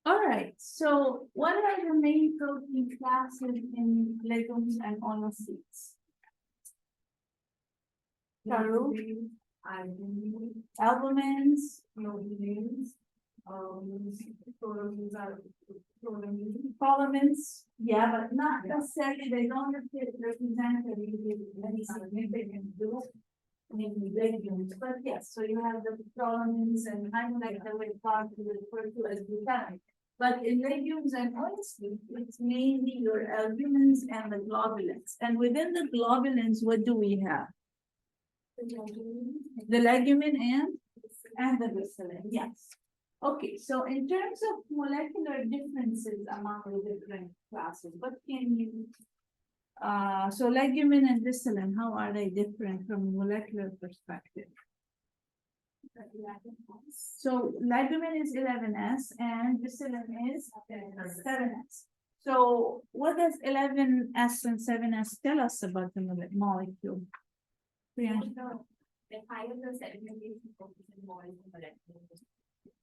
All right, so what are the main protein classes in legumes and oilseeds? Carol, albumins, polymins, yeah, but not necessarily, they don't represent any significant group in legumes, but yes, so you have the polymins and kind of like the way part refer to as gluten. But in legumes and oilseeds, it's mainly your albumins and the globulins. And within the globulins, what do we have? The legumin and the bacillin, yes. Okay, so in terms of molecular differences among the different classes, what can you so legumin and bacillin, how are they different from a molecular perspective? So legumin is 11S and bacillin is 7S. So what does 11S and 7S tell us about the molecule? The higher the segmentation focusing more on molecular.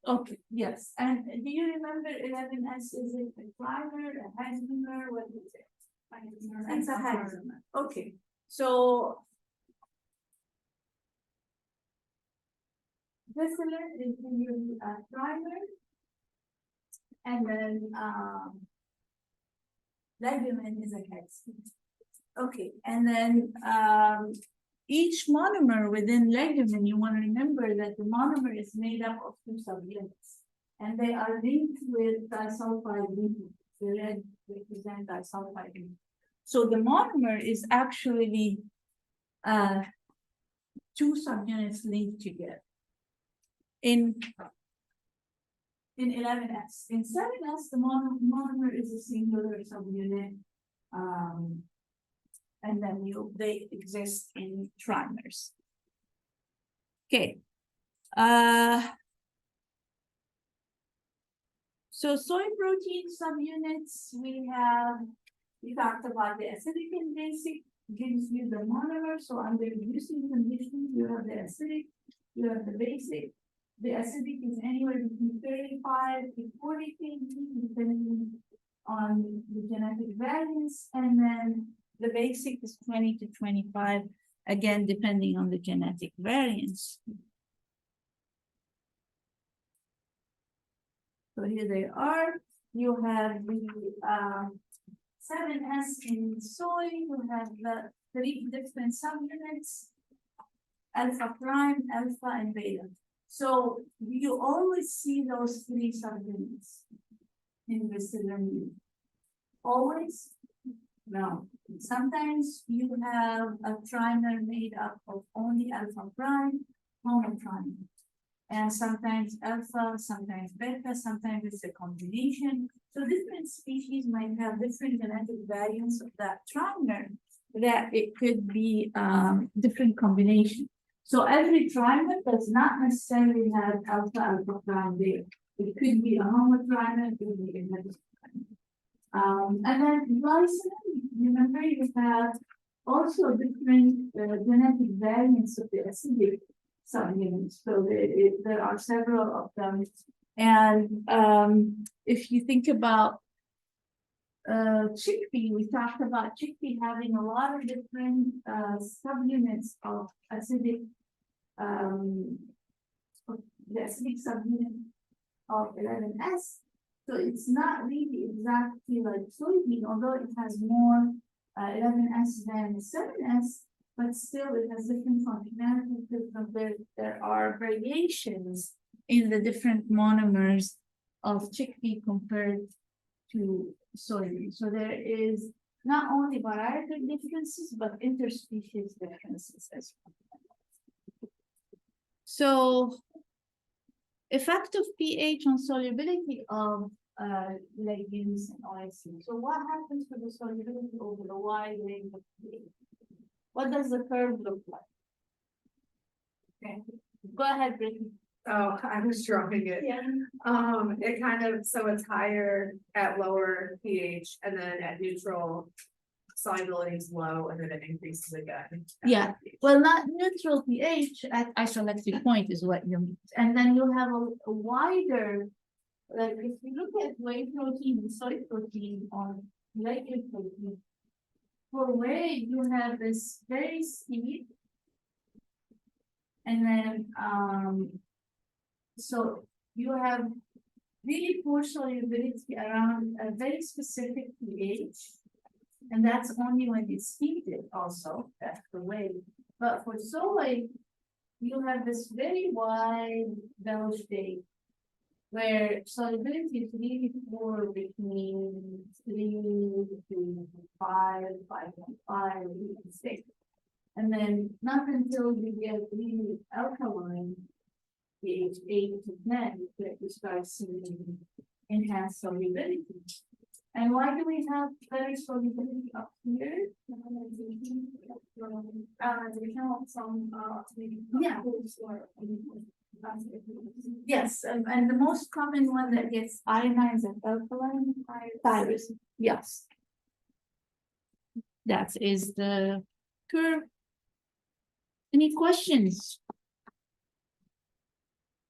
Okay, yes. And do you remember 11S? Is it a primer, a hexamer? What is it? It's a hexamer. Okay, so bacillin is usually a primer, and then legumin is a hexamer. Okay, and then each monomer within legumin, you want to remember that the monomer is made up of two subunits, and they are linked with disulfide linkage. The red represent disulfide linkage. So the monomer is actually two subunits linked together. In 11S, in 7S, the monomer is a singular subunit. And then they exist in trimers. Okay. So soy protein subunits, we talked about the acidic and basic, gives you the monomer. So under reducing conditions, you have the acidic, you have the basic. The acidic is anywhere between 35 to 40 kg, depending on the genetic variance, and then the basic is 20 to 25, again, depending on the genetic variance. So here they are. You have the 7S in soy. You have the 3 different subunits, alpha prime, alpha, and beta. So you always see those 3 subunits in the cylinder. Always? No. Sometimes you have a trimer made up of only alpha prime, homotrimer. And sometimes alpha, sometimes beta, sometimes it's a combination. So different species might have different genetic variants of that trimer, that it could be different combination. So every trimer does not necessarily have alpha, alpha prime beta. It could be a homotrimer, it could be a heterotrimer. And then glycine, remember you have also different genetic variants of the acidic subunits. So there are several of them. And if you think about chickpea, we talked about chickpea having a lot of different subunits of acidic, the acidic subunit of 11S. So it's not really exactly like soybean, although it has more 11S than 7S, but still it has different functionality because there are variations in the different monomers of chickpea compared to soybean. So there is not only varietal differences, but interspecies differences as well. So effect of pH on solubility of legumes and oilseeds. So what happens to the solubility over a wide range of pH? What does the curve look like? Okay, go ahead, Brittany. Oh, I was drawing it. Yeah. It kind of, so it's higher at lower pH and then at neutral solubility is low and then it increases again. Yeah, well, not neutral pH at isoelectric point is what you mean. And then you have a wider like if you look at whey protein and soy protein or regular protein, for whey you have this very steep, and then so you have really poor solubility around a very specific pH, and that's only when it's heated. Also, that's the whey. But for soy, you have this very wide bell shape where solubility is really poor between 3 to 5, 5.5, even 6. And then not until you get really alkaline, pH 8 to 10, that you start seeing enhanced solubility. And why do we have better solubility up here? Yeah. Yes, and the most common one that gets ionized and alkaline thyroid. Yes. That is the curve. Any questions?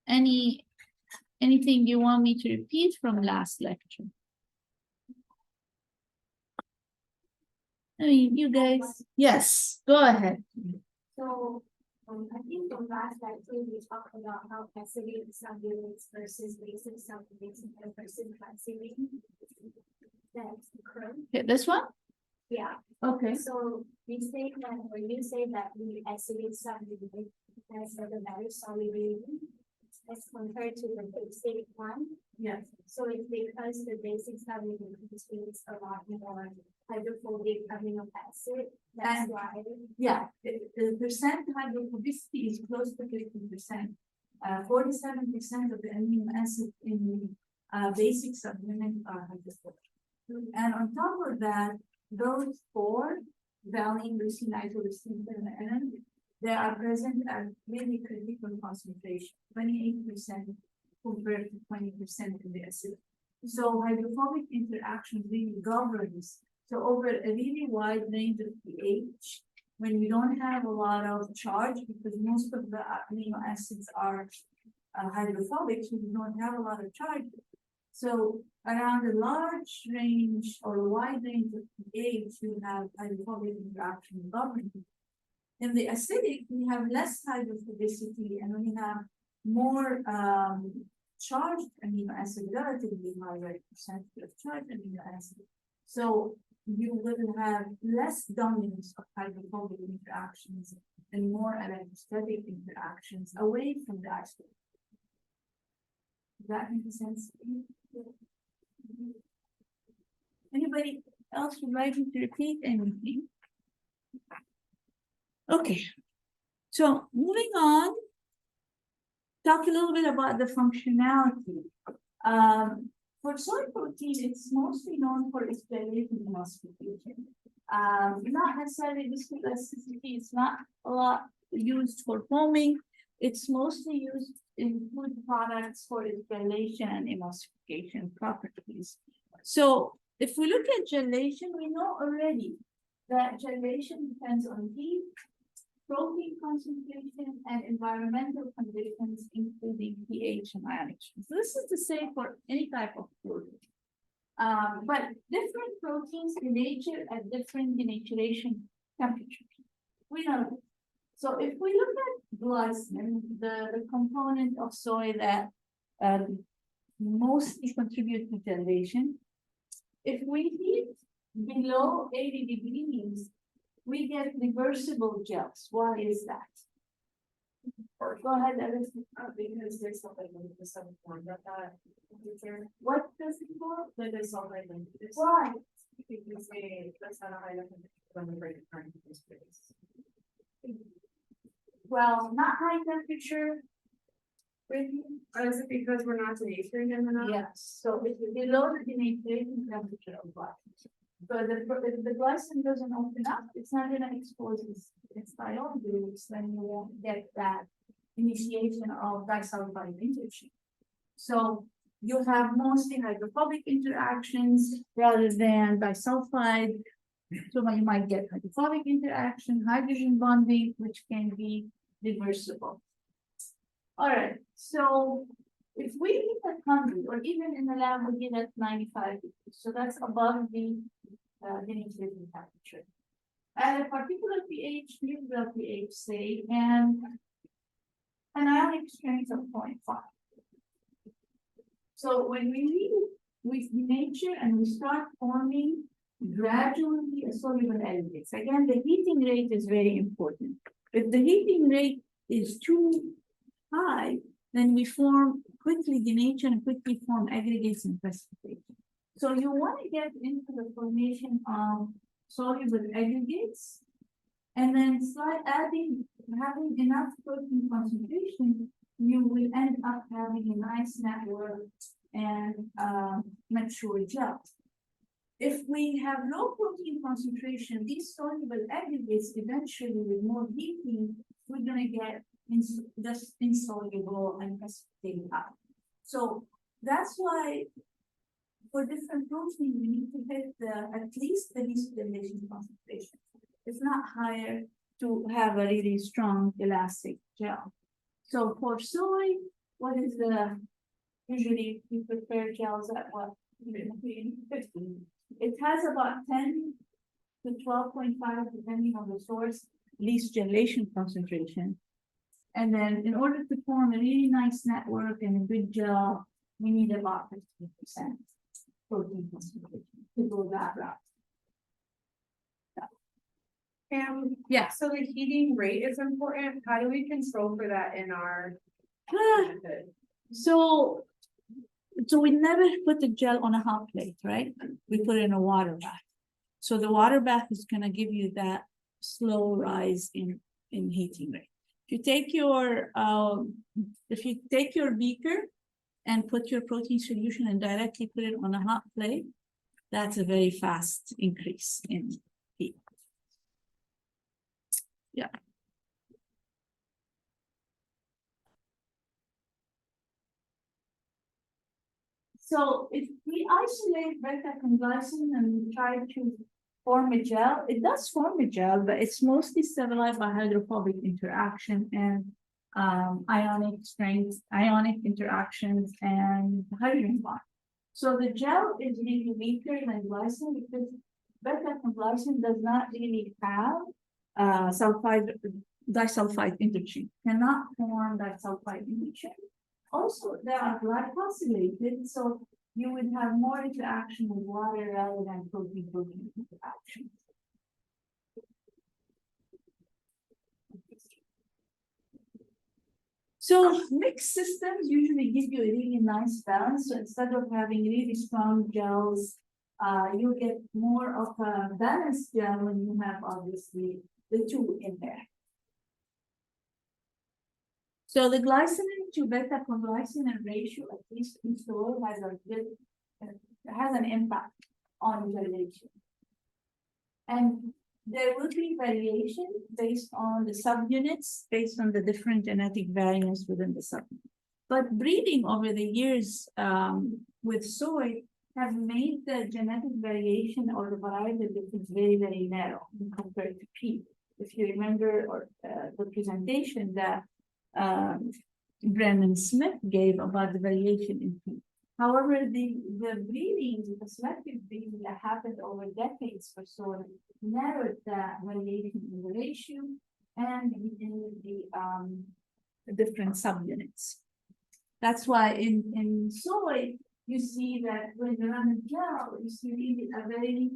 Anything you want me to repeat from last lecture? I mean, you guys, yes, go ahead. So, I think the last lecture we talked about how acidic subunits versus basic subunits and versus acidic. That's correct. Okay, this one? Yeah, Okay. so we say that, or you say that the acidic subunit has a better solubility as compared to the basic one. Yes. So it's because the basic subunit contains a lot more hydrophobic amino acid. That's And- why. Yeah, the percent hydrophobicity is close to 50%. 47% of the amino acids in the basic subunit are hydrophobic. And on top of that, those 4, valine, leucine, isoleucine, and they are present at really critical concentration, 28% compared to 20% in the acid. So hydrophobic interaction really governs. So over a really wide range of pH, when you don't have a lot of charge, because most of the amino acids are hydrophobic, so you don't have a lot of charge. So around a large range or a wide range of pH, you have hydrophobic interaction governing. In the acidic, we have less hydrophobicity and we have more charged amino acid, relatively higher percentage of charged amino acid. So you will have less dominance of hydrophobic interactions and more electrostatic interactions away from the acid. Does that make sense? Anybody else would like me to repeat anything? Okay, so moving on, talk a little bit about the functionality. For soy protein, it's mostly known for its gelatin emulsification. Not necessarily viscous elasticity, it's not a lot used for foaming. It's mostly used in food products for its gelation and emulsification properties. So if we look at gelation, we know already that gelation depends on heat, protein concentration, and environmental conditions, including pH and ionization. So this is the same for any type of protein. But different proteins denature at different denaturation temperatures. We know that. So if we look at glycine, the component of soy that mostly contribute to gelation, if we heat below 80 degrees, we get reversible gels. Why is that? Go ahead, Alice. Because there's something in the some form that What does it for? there's something in this. Why? Because that's not a high level when the rate of current is space. Well, not high temperature. Really? Or is it because we're not denaturing them enough? Yes, so it's below the denaturation temperature of glycogen. So if the glycogen doesn't open up, it's not gonna expose its thiol groups, then you won't get that initiation of disulfide injection. So you have mostly hydrophobic interactions rather than disulfide. So you might get hydrophobic interaction, hydrogen bonding, which can be reversible. All right, so If we hit at 100, or even in the lab, we get at 95 degrees, so that's above the getting freezing temperature. At a particular pH, neutral pH, say, and an ionic strength of 0.5. So when we leave with nature and we start forming gradually a soluble aggregates, again, the heating rate is very important. If the heating rate is too high, then we form quickly denature and quickly form aggregates and precipitation. So you want to get into the formation of soluble aggregates, and then having enough protein concentration, you will end up having a nice network and mature gel. If we have low protein concentration, these soluble aggregates eventually with more heating, we're gonna get just insoluble and precipitating out. So that's why for different proteins, we need to hit at least the least dilation concentration. It's not higher to have a really strong elastic gel. So for soy, what is usually we prepare gels at what? 15. It has about 10 to 12.5, depending on the source, least gelation concentration. And then in order to form a really nice network and a good gel, we need about 50% protein concentration to go that route. Yeah, so the heating rate is important. How do we control for that in our method? So we never put the gel on a hot plate, right? We put it in a water bath. So the water bath is gonna give you that slow rise in heating rate. If you take your beaker and put your protein solution and directly put it on a hot plate, that's a very fast increase in heat. Yeah. So if we isolate beta-conglycine and we try to form a gel, it does form a gel, but it's mostly stabilized by hydrophobic interaction and ionic interactions and hydrogen bond. So the gel is really weaker than glycine because beta-conglycine does not really have disulfide interchange, cannot form disulfide interchange. Also, they are glycosylated, so you would have more interaction with water rather than protein-protein interaction. So mixed systems usually give you a really nice balance. So instead of having really strong gels, you get more of a balanced gel when you have obviously the two in there. So the glycine to beta-conglycine ratio, at least in soy, has an impact on gelation. And there will be variation based on the subunits, based on the different genetic variants within the subunit. But breeding over the years with soy have made the genetic variation or the variety difference very, very narrow compared to pea. If you remember the presentation that Brennan Smith gave about the variation in pea. However, the breeding, the selective breeding that happened over decades for soy narrowed that variation in the ratio and in the different subunits. That's why in soy, you see that when you run a gel, you see really a very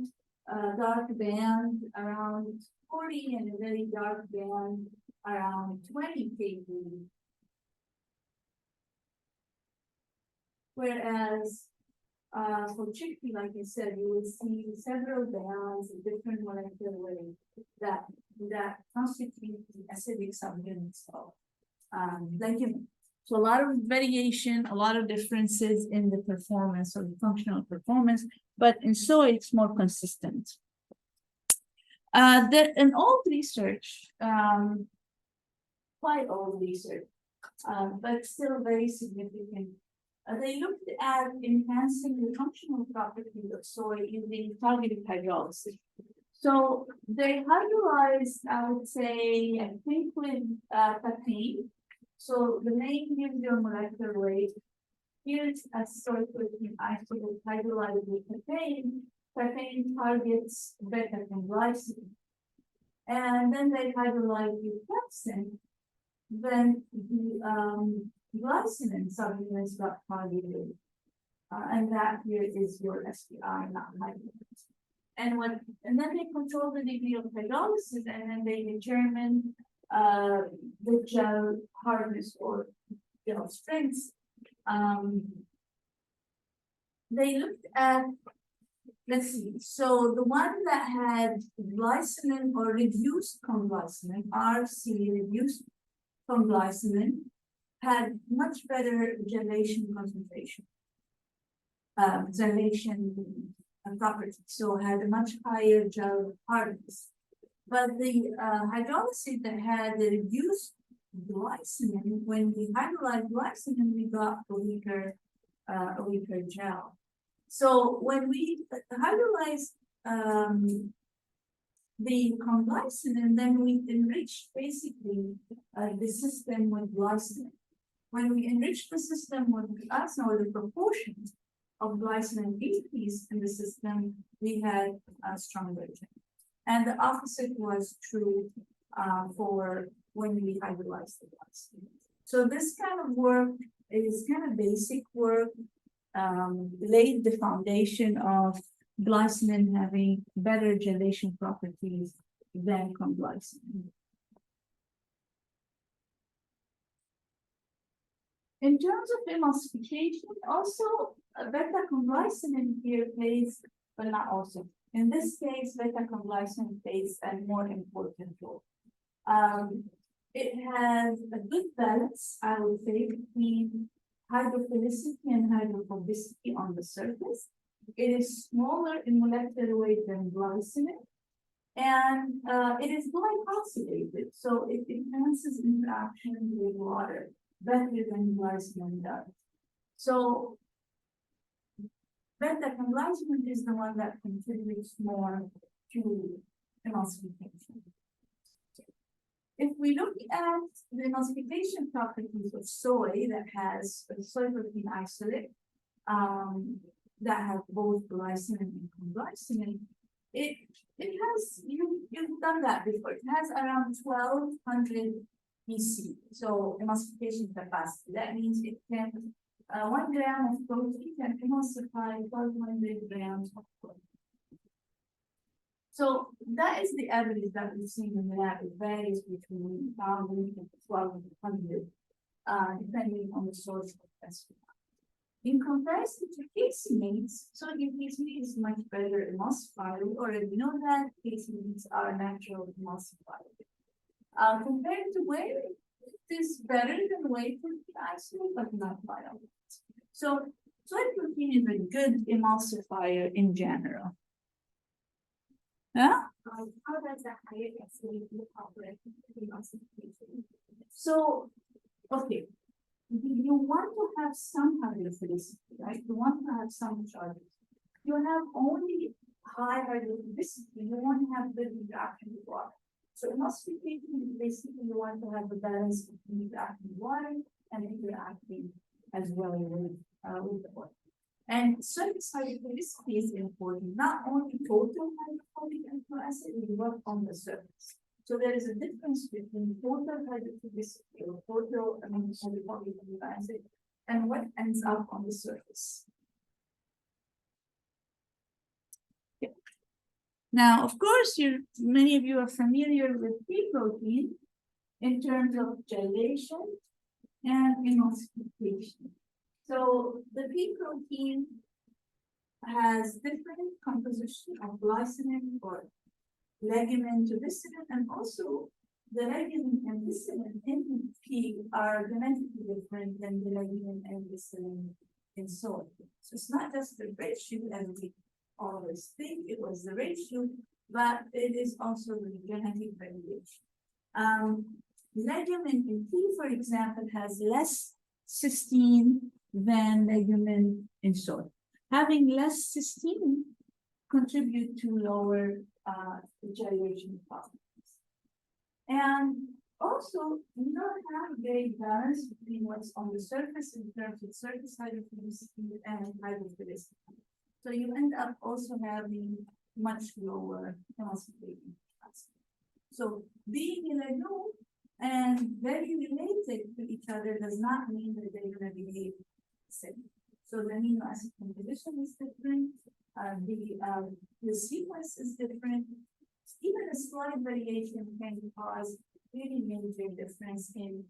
dark band around 40 and a very dark band around 20 kg. Whereas for chickpea, like I said, you will see several bands in different molecular weights that constitute the acidic subunits of legume. So a lot of variation, a lot of differences in the performance or the functional performance, but in soy it's more consistent. In old research, quite old research, but still very significant. They looked at enhancing the functional properties of soy using targeted hydrolysis. So they hydrolyzed, I would say, I think with caffeine. So the name gives you a molecular weight. Here's a soy protein isolate hydrolyzed with papain. Papain targets beta-glycan. And then they hydrolyze with pepsin. Then the glycine subunits got targeted. And that here is your SPI, not hydrolyzed. And then they control the degree of hydrolysis, and then they determine the gel hardness or gel strength. They looked at, let's see, so the one that had glycine or reduced conglycine, RC reduced conglycine, had much better gelation concentration. Gelation property, so had a much higher gel hardness. But the hydrolysis that had the reduced glycine, when we hydrolyzed glycine, we got a weaker gel. So when we hydrolyze the conglycine, and then we enrich basically the system with glycine. When we enrich the system with glycine, or the proportion of glycine increase in the system, we had a stronger gel. And the opposite was true for when we hydrolyzed the glycine. So this kind of work is kind of basic work, laid the foundation of glycine having better gelation properties than conglycine. In terms of emulsification, also beta-conglycine here plays, but not also. In this case, beta-glycan plays a more important role. It has a good balance, I would say, between hydrophilicity and hydrophobicity on the surface. It is smaller in molecular weight than glycine, and it is glycosylated, so it enhances interaction with water better than glycine does. So beta-glycan is the one that contributes more to emulsification. If we look at the emulsification properties of soy that has a soy protein isolate, that have both glycine and conglycine, it has, you've done that before, it has around 1200 BC, so emulsification capacity. That means it can, 1 gram of protein can emulsify 1200 grams of protein. So that is the average that we've seen in the lab. It varies between 1000 and 1200, depending on the source of test. In comparison to casemates, sodium casemates is much better emulsifier. We already know that casemates are natural emulsifiers. Compared to whey, it is better than whey protein isolate, but not by a lot. So soy protein is a good emulsifier in general. Yeah? How does that higher acidity operate in emulsification? So, okay. You want to have some hydrophilicity, right? You want to have some charges. You have only high hydrophilicity, you want to have good interaction with water. So emulsification, basically you want to have the balance between interacting with water and interacting as well with the water. And surface hydrophilicity is important, not only total hydrophobic amino acid, we work on the surface. So there is a difference between total hydrophobicity or total hydrophobic amino acid and what ends up on the surface. Yeah. Now, of course, many of you are familiar with pea protein in terms of gelation and emulsification. So the pea protein has different composition of glycine or legumin to bicinin, and also the legumin and bicinin in pea are genetically different than the legumin and bicinin in soy. So it's not just the ratio as we always think it was the ratio, but it is also the genetic variation. Legumin in pea, for example, has less cysteine than legumin in soy. Having less cysteine contribute to lower gelation properties. And Also, we don't have a great balance between what's on the surface in terms of surface hydrophilicity and hydrophilicity. So you end up also having much lower concentrating. So being in a group and very related to each other does not mean that they're gonna behave the same. So the amino acid composition is different, the sequence is different. Even a slight variation can cause really major difference in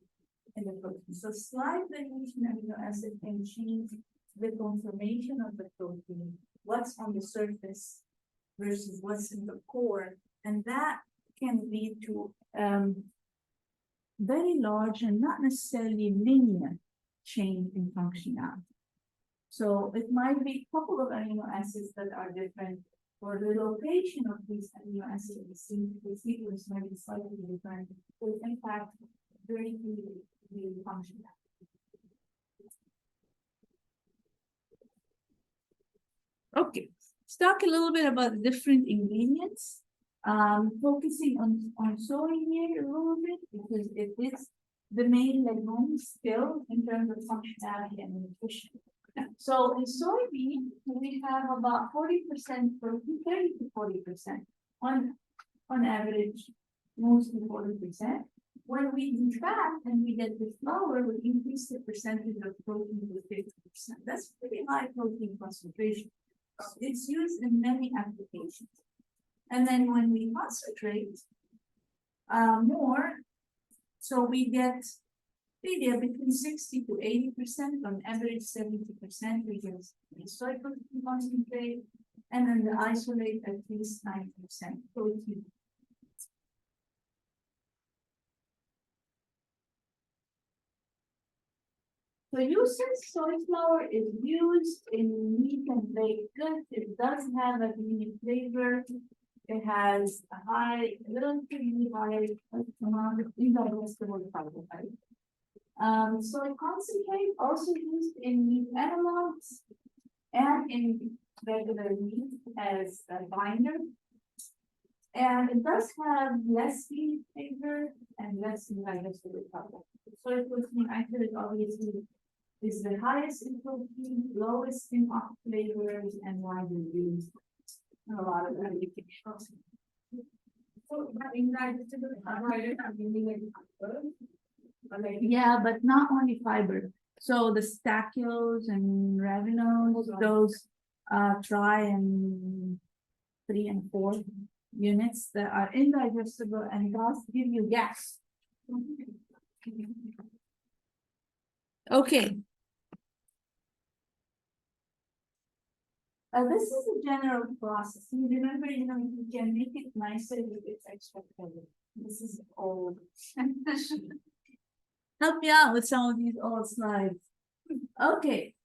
the protein. So slight variation in amino acid can change the conformation of the protein, what's on the surface versus what's in the core, and that can lead to very large and not necessarily linear change in functionality. So it might be a couple of amino acids that are different, or the location of these amino acids, the sequence might be slightly different, will impact greatly the functionality. Okay, let's talk a little bit about the different ingredients. Focusing on soy here a little bit because it is the main legume still in terms of functionality and nutrition. So in soybean, we have about 40% protein, 30 to 40%. On average, mostly 40%. When we do fat and we get the flour, we increase the percentage of protein to 50%. That's pretty high protein concentration. It's used in many applications. And then when we concentrate more, so we get between 60 to 80%, on average 70%, we get soy protein concentrate, and then the isolate at least 9% protein. So using soy flour is used in meat and baked goods. It does have a unique flavor. It has a relatively high amount of indigestible carbohydrates. Soy concentrate also used in meat analogs and in regular meat as a binder. And it does have less meat flavor and less indigestible carbohydrates. Soy protein isolate obviously is the highest in protein, lowest in off flavors, and widely used in a lot of applications. So indigestible carbohydrates are mainly like fiber. Yeah, but not only fiber. So the stachyls and ravinols, those tri and 3 and 4 units that are indigestible and thus give you gas. Okay. This is a general process. You remember, you can make it nicer with its extra color. This is old. Help me out with some of these old slides. Okay.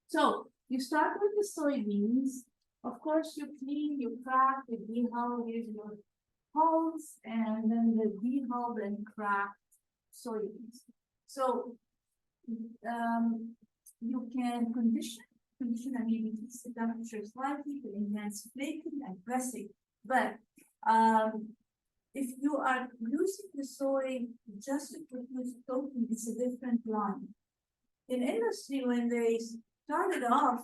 So you start with the soybeans. Of course, you clean, you crack, you dehull, use your hulls, and then the dehulled and cracked soybeans. So you can condition, I mean, increase the temperature slightly to enhance flaking and pressing. But if you are using the soy just to produce protein, it's a different line. In industry, when they started off,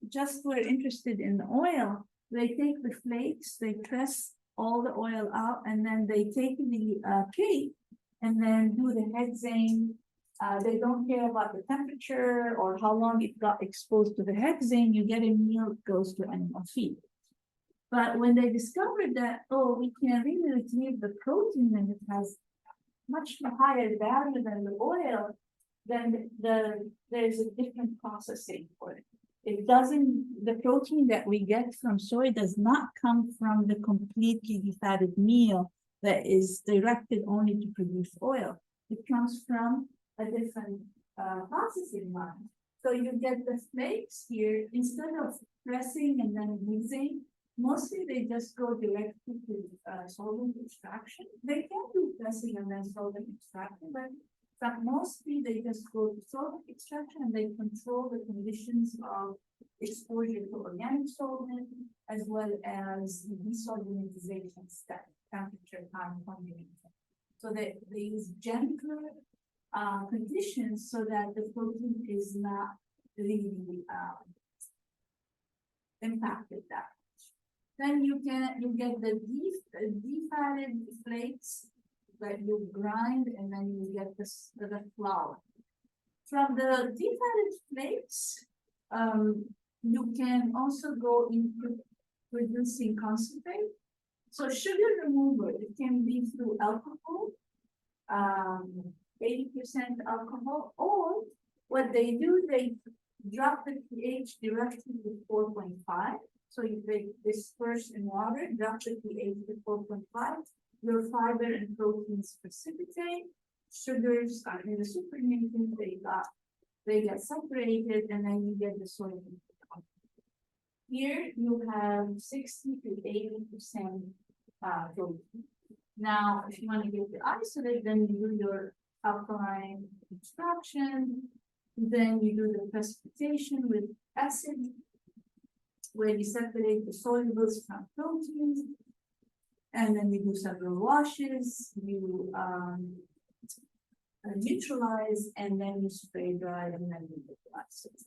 just were interested in the oil, they take the flakes, they press all the oil out, and then they take the cake and then do the hexane. They don't care about the temperature or how long it got exposed to the hexane. You get a meal, it goes to animal feed. But when they discovered that, oh, we can really retrieve the protein and it has much higher value than the oil, then there's a different processing for it. The protein that we get from soy does not come from the completely defatted meal that is directed only to produce oil. It comes from a different processing line. So you get the flakes here, instead of pressing and then mixing, mostly they just go directly to solvent extraction. They can do pressing and then solvent extraction, but mostly they just go to solvent extraction and they control the conditions of exposure to organic solvent as well as the desolvenitization step, temperature, time, combination. So they use gentler conditions so that the protein is not really impacted that much. Then you get the defatted flakes that you grind, and then you get the flour. From the defatted flakes, you can also go into producing concentrate. So sugar removal, it can be through alcohol, 80% alcohol, or what they do, they drop the pH directly to 4.5. So they disperse in water, drop the pH to 4.5. Your fiber and proteins precipitate. Sugars are in the supernatant, they get separated, and then you get the soy. Here you have 60 to 80% protein. Now, if you want to get the isolate, then you do your alkaline extraction, then you do the precipitation with acid, where you separate the solubles from proteins, and then you do several washes, you neutralize, and then you spray dry, and then you get the isolate.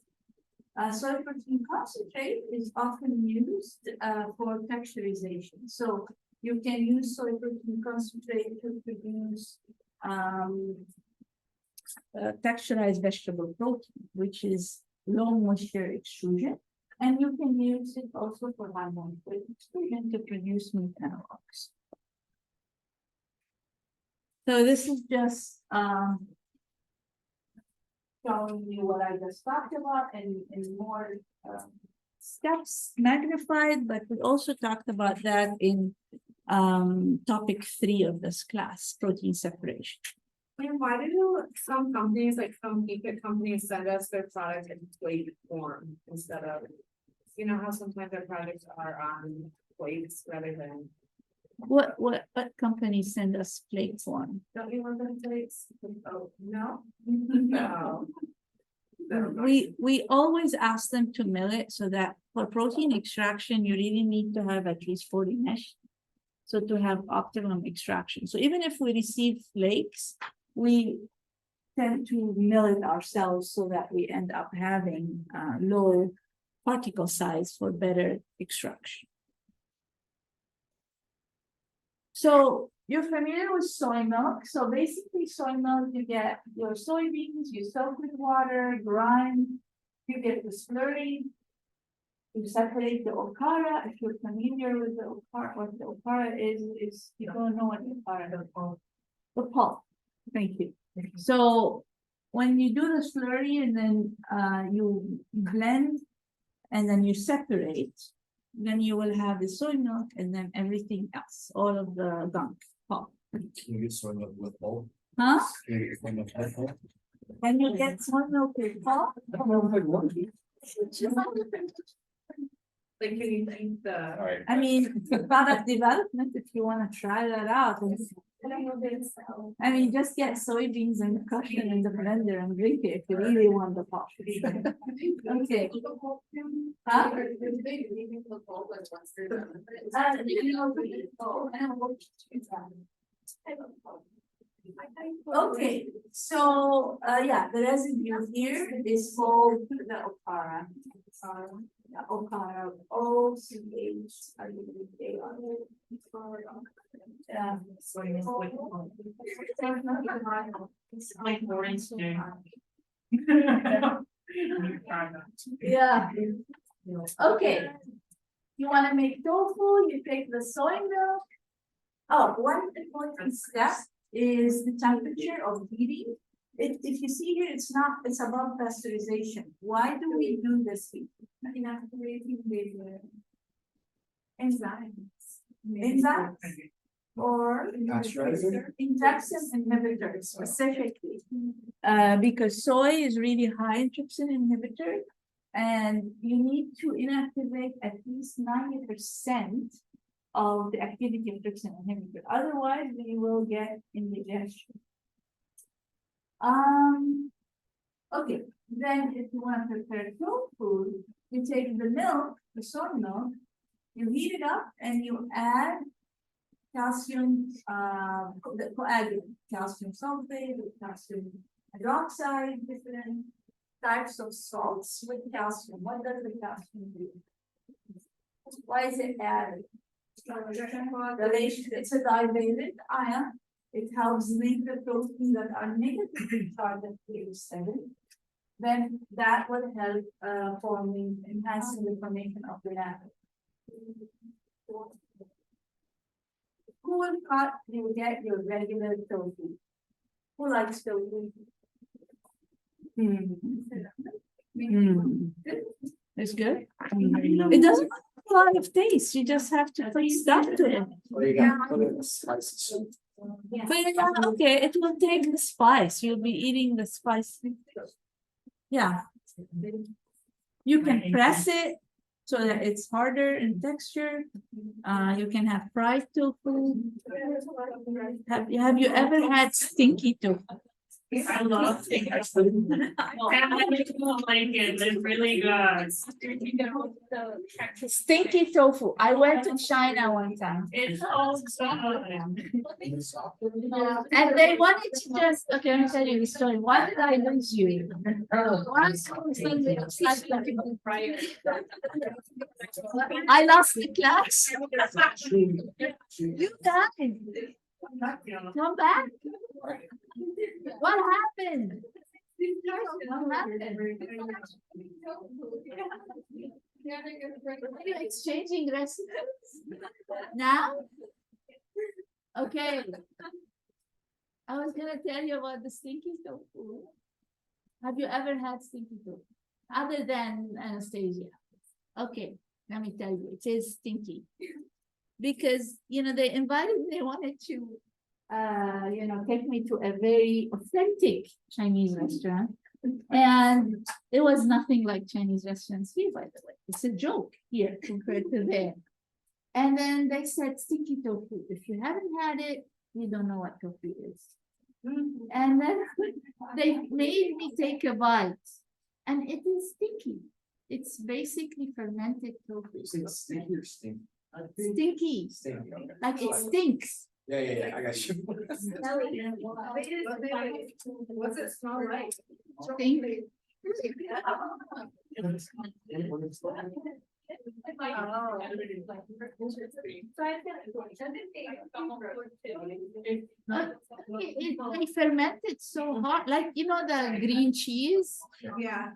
Soy protein concentrate is often used for texturization. So you can use soy protein concentrate to produce texturized vegetable protein, which is low moisture extrusion. And you can use it also for high moisture extrusion to produce meat analogs. So this is just showing you what I just talked about and more steps magnified, but we also talked about that in topic 3 of this class, protein separation. And why do some companies, like some meat companies, send us their product in plate form instead of, you know, how sometimes their products are on plates rather than, What companies send us plate form? don't you want them plates? Oh, no? No. No. We always ask them to mill it so that for protein extraction, you really need to have at least 40 mesh. So to have optimum extraction. So even if we receive flakes, we tend to mill it ourselves so that we end up having low particle size for better extraction. So you're familiar with soy milk. So basically soy milk, you get your soybeans, you soak with water, grind, you get the slurry, you separate the okara. If you're familiar with the okara, what the okara is you don't know what the okara is. The pulp. Thank you. So when you do the slurry and then you blend and then you separate, then you will have the soy milk and then everything else, all of the gunk pulp. Can you get soy milk with pulp? Huh? Can you get soy milk with pulp? Can you get soy milk with pulp? Like, can you think the? Alright. I mean, product development, if you want to try that out. I mean, just get soybeans and crush them in the blender and drink it if you really want the pulp. Okay. Huh? Okay, so yeah, the residue here is called the okara. The okara, It's like boring student. Yeah. Okay. You want to make tofu, you take the soy milk. Oh, one important step is the temperature of heating. If you see here, it's above pasteurization. Why do we do this heat? Inactivating the enzymes or trypsin inhibitors specifically. Because soy is really high in trypsin inhibitor, and you need to inactivate at least 90% of the activity of trypsin inhibitor. Otherwise, you will get indigestion. Okay, then if you want to prepare tofu, you take the milk, the soy milk, you heat it up and you add calcium, the coagulant, calcium sulfate, with calcium hydroxide, different types of salts with calcium. What does the calcium do? Why is it added? Relation, it's a divalent ion. It helps link the proteins that are negatively charged at pH 7. Then that would help forming, enhancing the formation of the atom. Who will cut? You will get your regular tofu. Who likes tofu? It's good. It doesn't have a lot of taste. You just have to put stuff to it. Well, you gotta put it in spices. But okay, it will take the spice. You'll be eating the spice. Yeah. You can press it so that it's harder in texture. You can have fried tofu. Have you ever had stinky tofu? I love it. Family people like it, it's really good. Stinky tofu. I went to China one time. It's all good. And they wanted to just, okay, let me tell you the story. Why did I lose you? Once I lost the class. You guys, come back. What happened? What happened? Are you exchanging recipes now? Okay. I was gonna tell you about the stinky tofu. Have you ever had stinky tofu? Other than Anastasia? Okay, let me tell you, it is stinky. Because, they wanted to, take me to a very authentic Chinese restaurant. And it was nothing like Chinese restaurants here, by the way. It's a joke here compared to there. And then they said stinky tofu. If you haven't had it, you don't know what tofu is. And then they made me take a bite. And it is stinky. It's basically fermented tofu. Is it stinky or stinky? Stinky. Stinky, okay. Like it stinks. Yeah, I got you. What's it smell like? Stink. They ferment it so hard, like the green cheese. Yeah.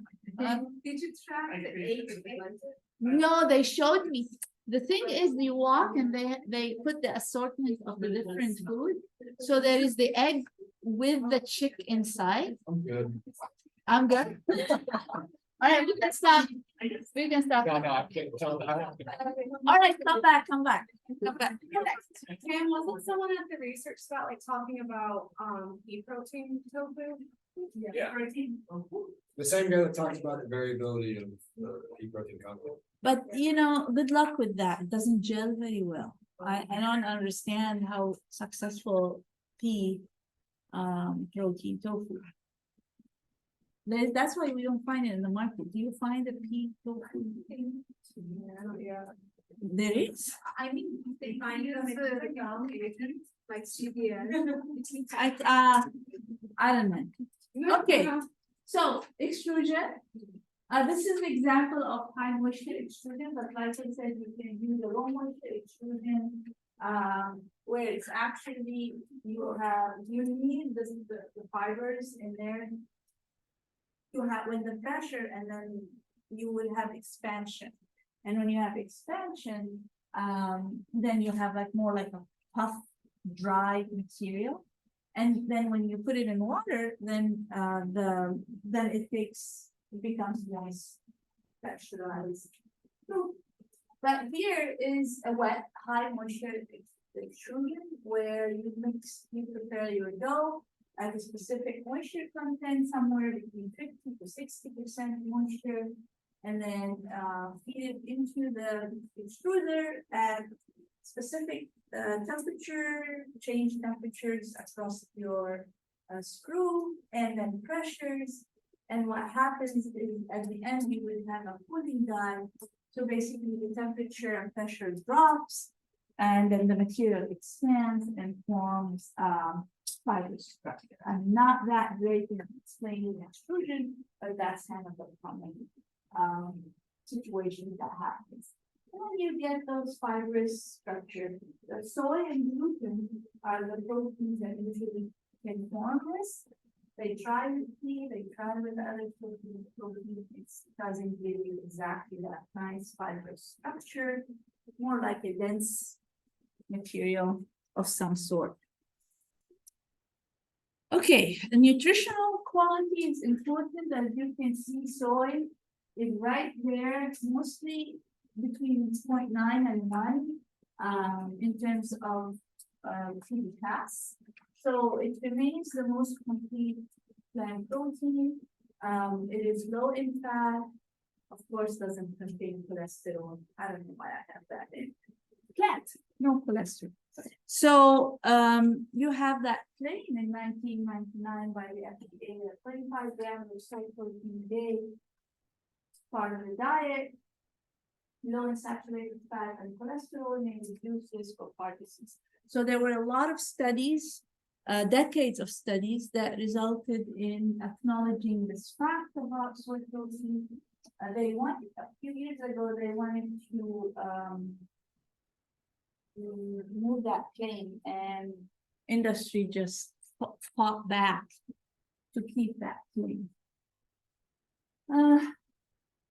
Did you try the egg? No, they showed me. The thing is, you walk and they put the assortment of the different food. So there is the egg with the chick inside. I'm good. I'm good. All right, we can stop. We can stop. No, I can't tell that. All right, come back. Come back. Kim, wasn't someone at the research spot like talking about pea protein tofu? Yeah. Protein. The same guy that talks about the variability of pea protein content. But good luck with that. It doesn't gel very well. I don't understand how successful pea protein tofu. That's why we don't find it in the market. Do you find the pea tofu? Yeah. There is. I mean, they find it as the like CBS. I don't know. Okay. So extrusion. This is an example of high moisture extrusion, but like I said, you can use a low moisture extrusion, where it's actually you need the fibers in there to have with the pressure, and then you will have expansion. And when you have expansion, then you have more like a puff, dry material. And then when you put it in water, then it becomes nice texturized. But here is a wet, high moisture extrusion where you prepare your dough at a specific moisture content, somewhere between 50 to 60% moisture, and then feed it into the extruder at specific temperature, change temperatures across your screw, and then pressures. And what happens is at the end you will have a cooling die. So basically the temperature and pressure drops, And then the material expands and forms fibrous structure. I'm not that great in explaining extrusion, but that's kind of the common situation that happens. When you get those fibrous structure, the soy and gluten are the proteins that usually can form this. They try with tea, they try with other proteins, it doesn't give you exactly that nice fibrous structure, more like a dense material of some sort. Okay, the nutritional quality is important. As you can see, soy is right there, mostly between 0.9 and 1 in terms of TDCAS. So it remains the most complete plant protein. It is low in fat, of course, doesn't contain cholesterol. I don't know why I have that in. Can't, no cholesterol. So you have that claim in 1999 by the FDA that 25 grams of soy protein a day, part of the diet, low in saturated fat and cholesterol may reduce risk of heart disease. So there were a lot of studies, decades of studies that resulted in acknowledging this fact about soy protein. They wanted, a few years ago, they wanted to remove that claim, and industry just fought back to keep that claim.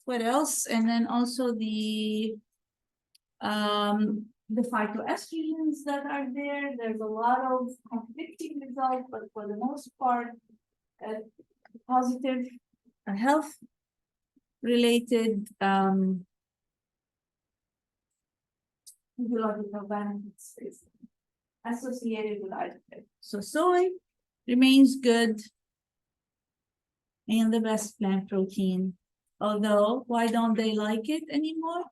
What else? And then also the phytoestrogens that are there. There's a lot of conflicting results, but for the most part, positive health related physiological benefits is associated with Ayurveda. So soy remains good and the best plant protein. Although, why don't they like it anymore?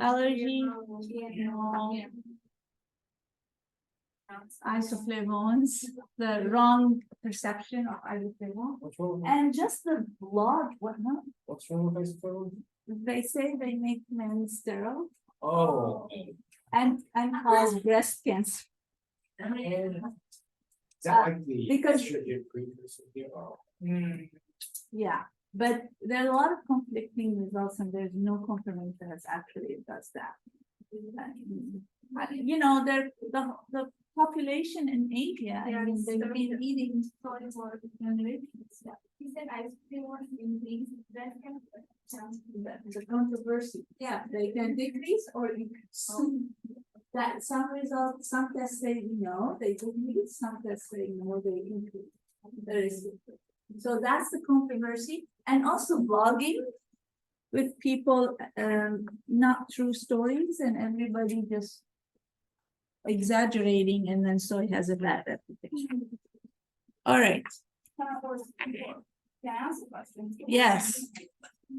Allergy, no. Isoflavones, the wrong perception of isoflavone, What's wrong? and just the blood, whatnot. What's wrong with isoflavone? They say they make men sterile Oh. and cause breast cancer. Is that like the because- estrogen precursor here? Oh. Yeah, but there are a lot of conflicting results and there's no confirmation that actually it does that. You know, the population in Asia, I mean, they've been eating soy for generations. Yeah. He said I still want to increase breast cancer. The controversy, yeah, they can decrease or increase. That some results, some tests say no, they decrease, some tests say no, they increase. There is, so that's the controversy, and also blogging with people, not true stories, and everybody just exaggerating, and then soy has a bad reputation. All right. Can I ask a question? Yes.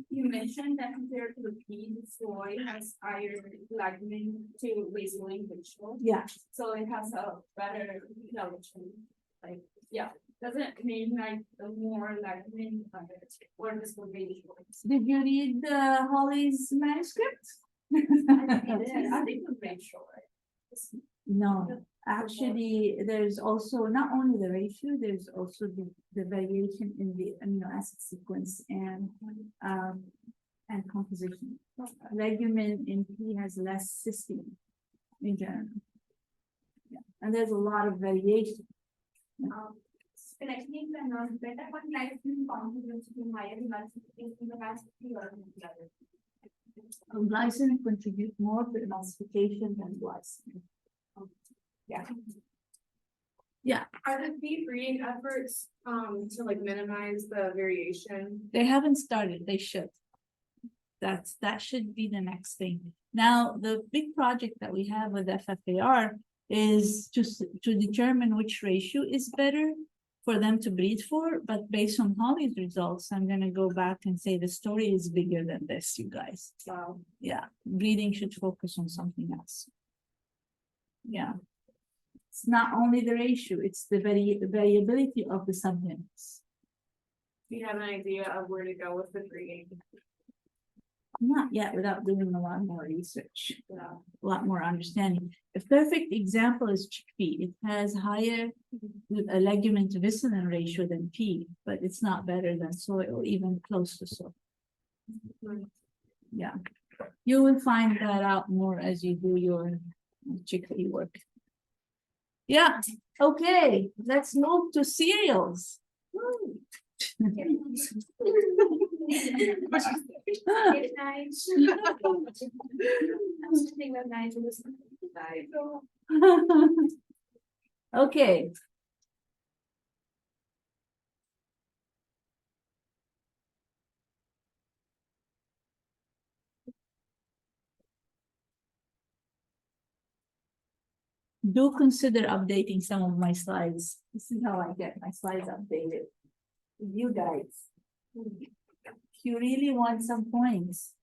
You mentioned that compared to the pea, soy has higher glycogen to waist-loading ratio. Yeah. So it has a better glycogen. Like, yeah, doesn't it mean like the more glycogen, or this will be short? Did you read Holly's manuscript? I think the ratio, right? No, actually, there's also not only the ratio, there's also the variation in the amino acid sequence and composition. Legumin in pea has less cysteine in general. Yeah, and there's a lot of variation. Correctly, the better one glycogen contributes to higher emulsification capacity or other. Glycine contribute more to emulsification than glycine. Yeah. Are the pea breeding efforts, to like minimize the variation? They haven't started, they should. That should be the next thing. Now, the big project that we have with FFAR is to determine which ratio is better for them to breed for, but based on Holly's results, I'm gonna go back and say the story is bigger than this, you guys. Wow. Yeah, breeding should focus on something else. Yeah. It's not only the ratio, it's the variability of the subunits. Do you have an idea of where to go with the breeding? Not yet, without doing a lot more research, a lot more understanding. A perfect example is chickpea. It has higher a legume to viscera ratio than pea, but it's not better than soy or even close to soy. Yeah, you will find that out more as you do your chickpea work. Yeah, okay, let's move to cereals. It's nice. I'm sitting with nice and this. Okay. Do consider updating some of my slides. This is how I get my slides updated. You guys. If you really want some points.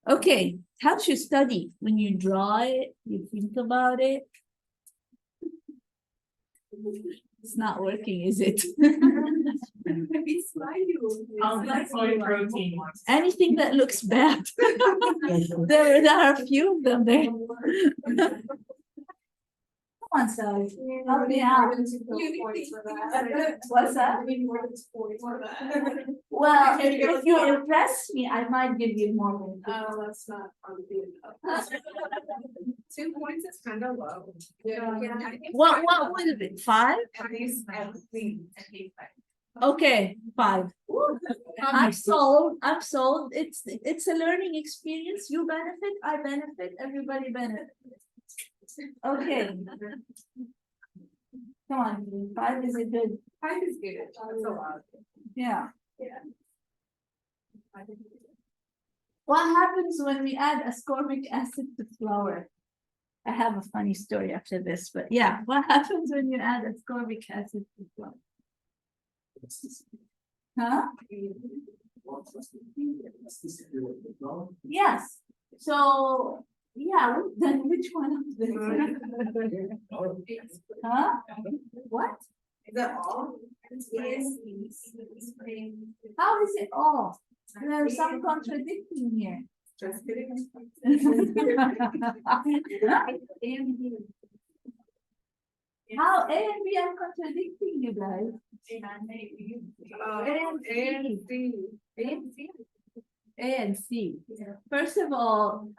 Okay, helps you study. When you draw it, you think about it. It's not working, is it? Soy protein ones. Anything that looks bad. There are a few of them there. Come on, Sally. Help me out. What's that? Well, if you impress me, I might give you more than two. Oh, that's not on the 2 points is kind of low. What would it be? 5? Okay, 5. I'm sold. I'm sold. It's a learning experience. You benefit, I benefit, everybody benefits. Okay. Come on, 5 is a good. 5 is good. That's a lot. Yeah. Yeah. What happens when we add ascorbic acid to flour? I have a funny story after this, but yeah, what happens when you add ascorbic acid to flour? Huh? Yes. So, yeah, then which one of them? Huh? What? Is that all? How is it all? There's some contradicting here. Just kidding. How A and B are contradicting you guys? A and C. First of all,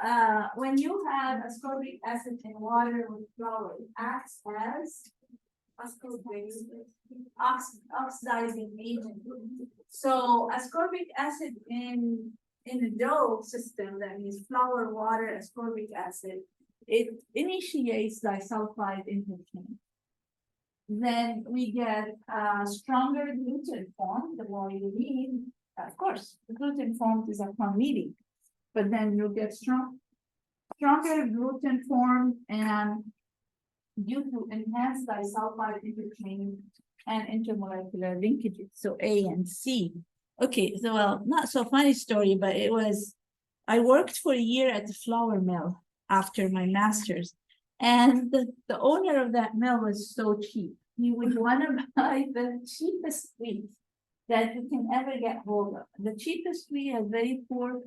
when you have ascorbic acid in water with flour, it acts as oxidizing agent. So ascorbic acid in the dough system, that means flour, water, ascorbic acid, it initiates disulfide interchange. Then we get a stronger gluten form, the more you need. Of course, the gluten form is upon meeting, but then you'll get stronger gluten form and due to enhanced disulfide interchange and intermolecular linkages. So A and C. Okay, so well, not so funny story, but it was, I worked for a year at the flour mill after my master's. And the owner of that mill was so cheap. He would want to buy the cheapest wheat that you can ever get hold of. The cheapest wheat has very poor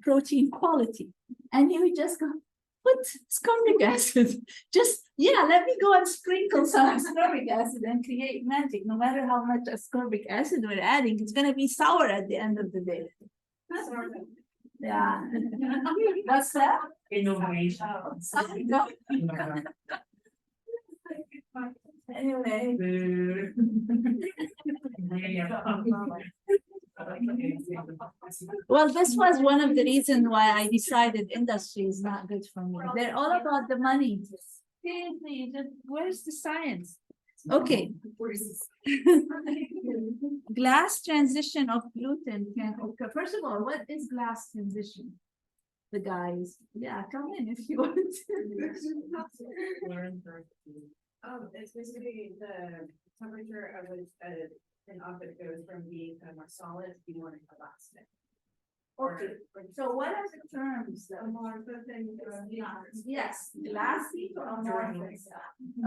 protein quality. And he would just go, put ascorbic acid. Just, yeah, let me go and sprinkle some ascorbic acid and create magic. No matter how much ascorbic acid we're adding, it's going to be sour at the end of the day. Yeah. What's that? Innovation. Anyway. Well, this was one of the reasons why I decided industry is not good for me. They're all about the money. Seriously, where's the science? Okay. Glass transition of gluten can occur. First of all, what is glass transition? The guys, yeah, come in if you want to. It's basically the temperature at which an object goes from being kind of more solid to being more elastic. Okay, so what are the terms? Yes, glassy or amorphous.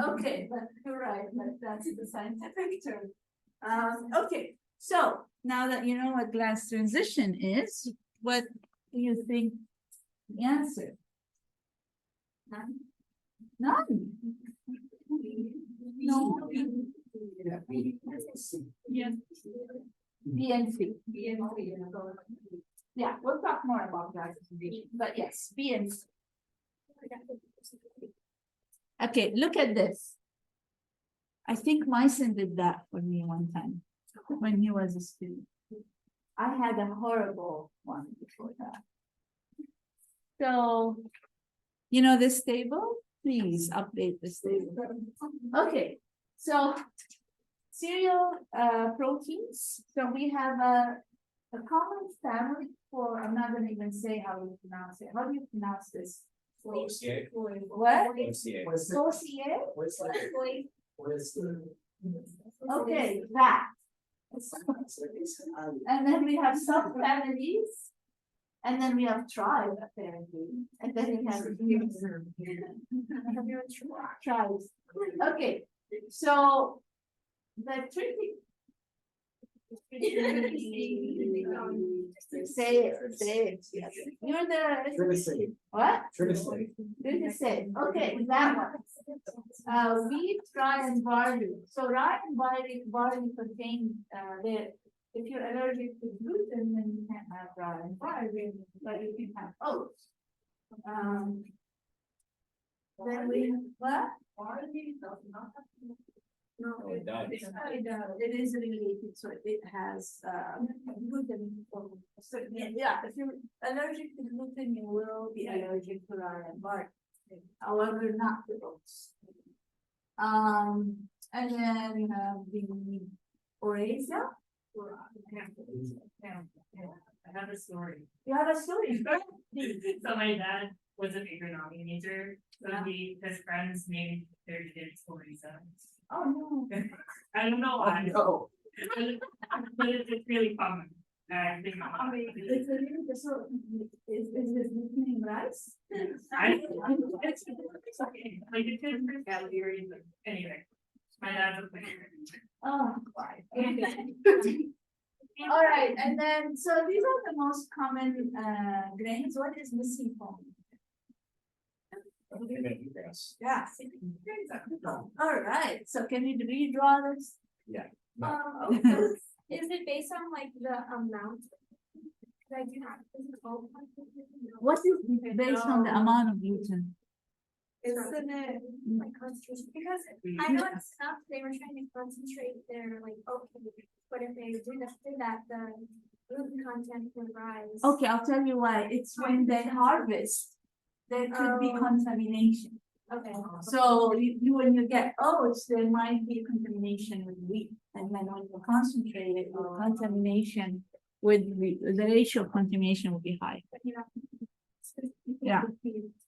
Okay, but you're right, but that's the scientific term. Okay, so now that you know what glass transition is, what do you think the answer? None. None. No. Yeah. BNC. Yeah, we'll talk more about that, but yes, BNC. Okay, look at this. I think Myson did that for me one time, when he was a student. I had a horrible one before that. So, you know this table? Please update this table. Okay, so cereal proteins. So we have a common family for, I'm not gonna even say how you pronounce it. How do you pronounce this? OCA. What? OCA. Associate? Okay, that. And then we have subfamilies. And then we have tribe apparently. And then we have tribes. Okay, so the tricky. Say it. You're the. Trinity. What? Trinity. Trinity. Okay, that one. Wheat, rye, and barley. So rye and barley contain if you're allergic to gluten, then you can't have rye and barley, but you can have oats. Then we what? Barley does not have. No, Oh, it does. it is related, so it has gluten. So yeah, if you're allergic to gluten, you will be allergic to rye and barley. However, not to oats. And then you have the oryza. I have a story. You have a story. So my dad was an agronomy major, so his friends named their kids Lisa. Oh, no. I don't know why, No. but it's really common. I think It's a little bit so, is his nickname rice? it's okay. Like it's his personality reason. Anyway, my dad's a player. Oh, all right, and then, so these are the most common grains. What is missing from? Yeah. All right, so can you redraw this? Is it based on like the amount? Like, What is based on the amount of gluten? Isn't it like concentration? Because I know it's stuff they were trying to concentrate their like, okay, but if they did that, the gluten content would rise. Okay, I'll tell you why. It's when they harvest, there could be Oh. contamination. Okay. So when you get oats, there might be contamination with wheat, and then when you concentrate it, the contamination with the ratio of contamination will be high.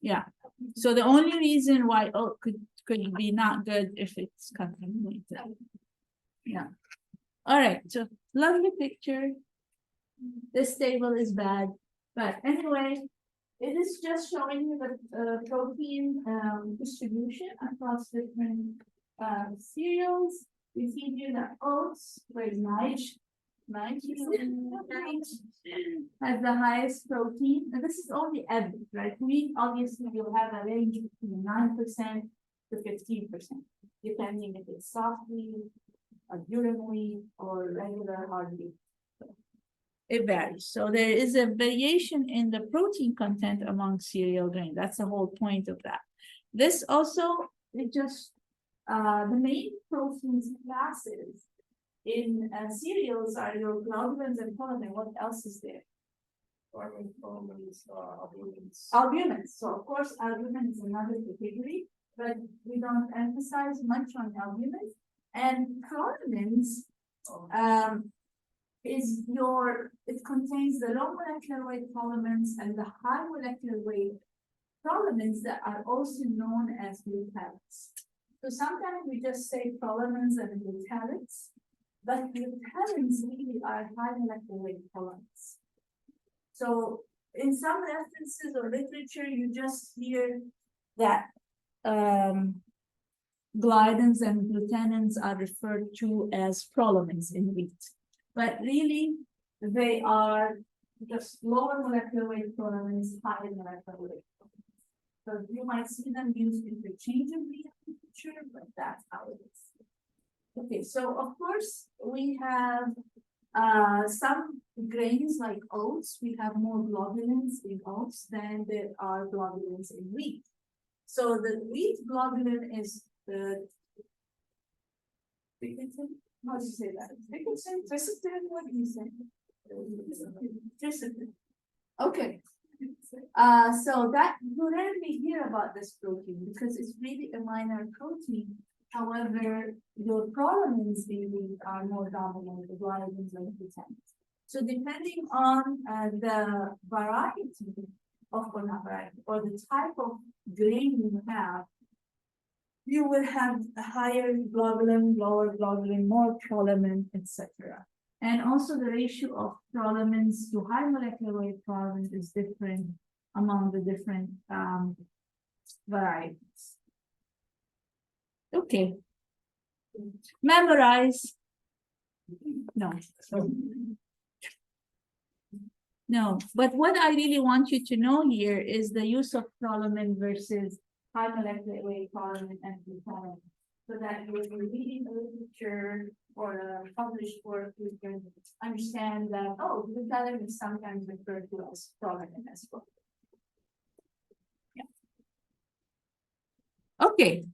Yeah. So the only reason why oat could be not good if it's contaminated. Yeah. All right, so lovely picture. This table is bad, but anyway, it is just showing you the protein distribution across different cereals. We see here that oats, where nitrogen has the highest protein, and this is only average, right? Wheat obviously will have a range between 9% to 15%, depending if it's soft wheat, a durum wheat, or regular hard wheat. It varies. So there is a variation in the protein content among cereal grain. That's the whole point of that. This also, it just the main proteins classes in cereals are your globulins and collagen. What else is there? Albumins. So of course, albumin is another category, but we don't emphasize much on albumins. And chronomins it contains the low molecular weight polymers and the high molecular weight polymers that are also known as glutamics. So sometimes we just say polymers and glutamics, but glutamics really are high molecular weight polymers. So in some references or literature, you just hear that gliadins and glutenins are referred to as prolomins in wheat. but really, they are just lower molecular weight tolerance, higher molecular weight tolerance. So you might see them used interchangeably in the future, but that's how it is. Okay, so of course, we have some grains like oats, we have more globulins in oats than there are globulins in wheat. So the wheat globulin is the how do you say that? Tristan, what do you say? Tristan. Okay. So that you rarely hear about this protein because it's really a minor protein. However, your prolamins in wheat are more dominant, the globulins like %. So depending on the variety of, or not variety, or the type of grain you have, you will have a higher globulin, lower globulin, more prolamin, etc. And also the ratio of prolamins to high molecular weight prolamins is different among the different varieties. Okay. Memorize. No. No, but what I really want you to know here is the use of prolamin versus high molecular weight prolamin and glutamine. So that when you're reading a literature or a published work, you can understand that, oh, glutamine is sometimes referred to as prolamin as well. Yeah. Okay.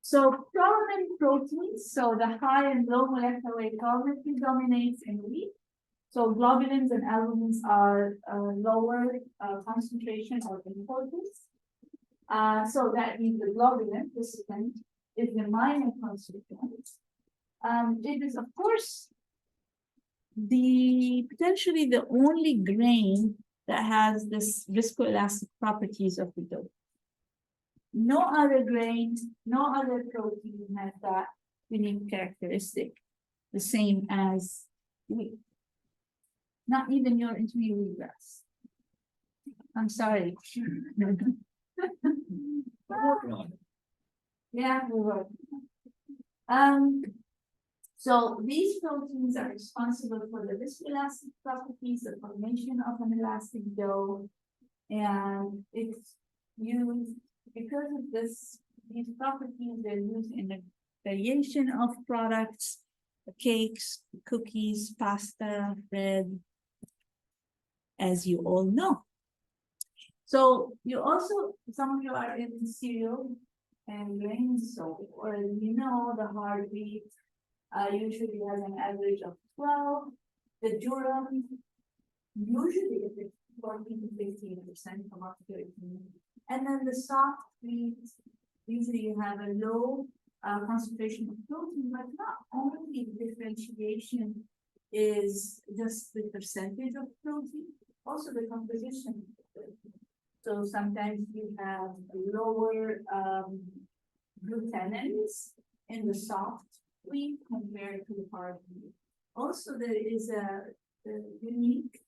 So prolamin proteins, so the high and low molecular weight protein predominates in wheat. So globulins and albumins are lower concentration or importance. So that means the globulin recipient is the minor constituent. It is of course potentially the only grain that has this viscoelastic properties of the dough. No other grain, no other protein has that unique characteristic, the same as wheat. Not even your intermediate wheatgrass. I'm sorry. Yeah, we will. So these proteins are responsible for the viscoelastic properties, the formation of an elastic dough, and it's used because of these properties. They're used in a variation of products, cakes, cookies, pasta, bread, as you all know. So you also, some of you are in cereal and grains, so, or you know, the hard wheat usually has an average of 12. The durum usually is 14 to 15% from up to 13. And then the soft wheat, usually you have a low concentration of protein, but not only the differentiation is just the percentage of protein, also the composition of the protein. So sometimes you have lower glutenins in the soft wheat compared to the hard wheat. Also, there is a unique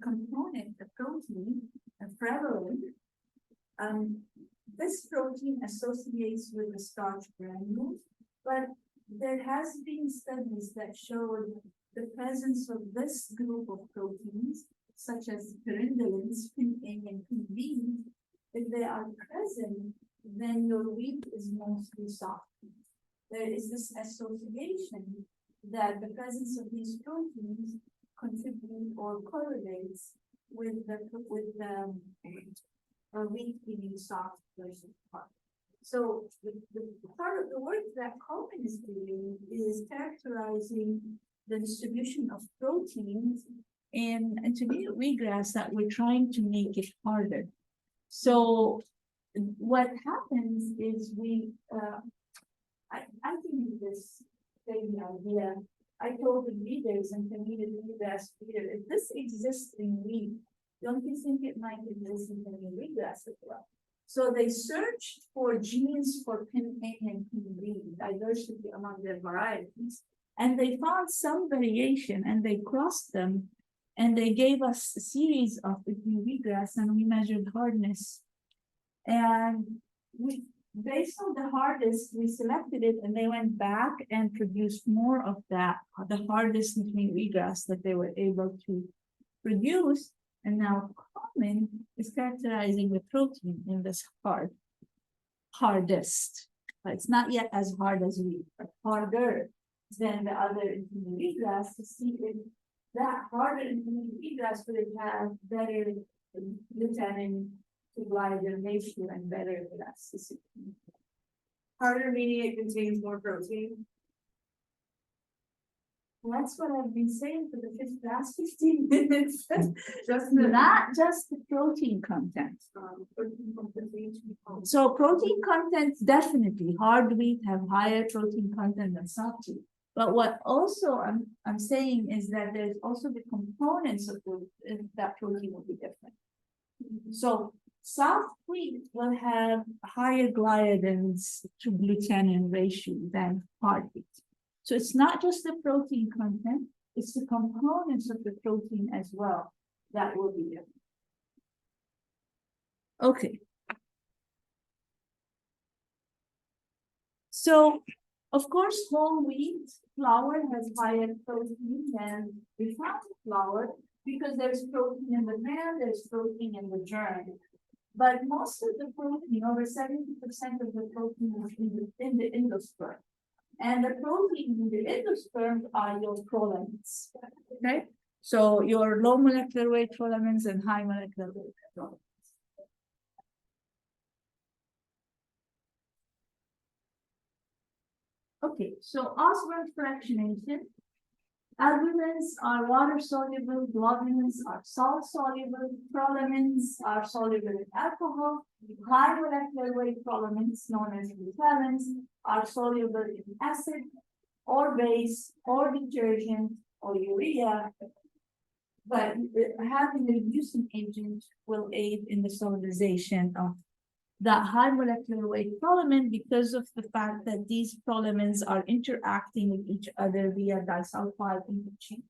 component, a protein, a prevalent. This protein associates with the starch granules, but there has been studies that showed the presence of this group of proteins, such as pyrindolins, PIN-A and PIN-B. If they are present, then your wheat is mostly soft. There is this association that the presence of these proteins contribute or correlates with the wheat being soft versus hard. So the part of the work that Coleman is doing is characterizing the distribution of proteins in intermediate wheatgrass that we're trying to make it harder. So what happens is I think this same idea. I told the readers and intermediate wheatgrass reader, if this exists in wheat, don't you think it might exist in intermediate wheatgrass as well? So they searched for genes for PIN-A and PIN-B, diversity among their varieties, and they found some variation, and they crossed them, and they gave us a series of wheatgrass, and we measured hardness. And based on the hardest, we selected it and they went back and produced more of that, the hardest nutrient wheatgrass that they were able to produce. And now common is characterizing the protein in this hardest. But it's not yet as hard as wheat, but harder than the other nutrient wheatgrass to see if that harder nutrient wheatgrass would have better vitamin to glycogen ratio and better elasticity. Harder meaning it contains more protein. That's what I've been saying for the last 15 minutes. Just Not just the protein content. So protein content, definitely, hard wheat have higher protein content than soft wheat. But what also I'm saying is that there's also the components of that protein will be different. So soft wheat will have higher gliadins to glutenin ratio than hard wheat. So it's not just the protein content, it's the components of the protein as well that will be different. Okay. So, of course, whole wheat flour has higher protein than refined flour because there's protein in the bran, there's protein in the germ. But most of the protein, over 70% of the protein is in the endosperm. And the protein in the endosperm are your prolamins, okay? So your low molecular weight prolamins and high molecular weight prolamins. Okay, so osmolar fractionation. Albumins are water soluble, globulins are salt soluble, prolamins are soluble in alcohol, high molecular weight prolamins, known as glutamins, are soluble in acid or base or detergent or urea. But having a reducing agent will aid in the solubilization of that high molecular weight prolamin because of the fact that these prolamins are interacting with each other via disulfide interchange.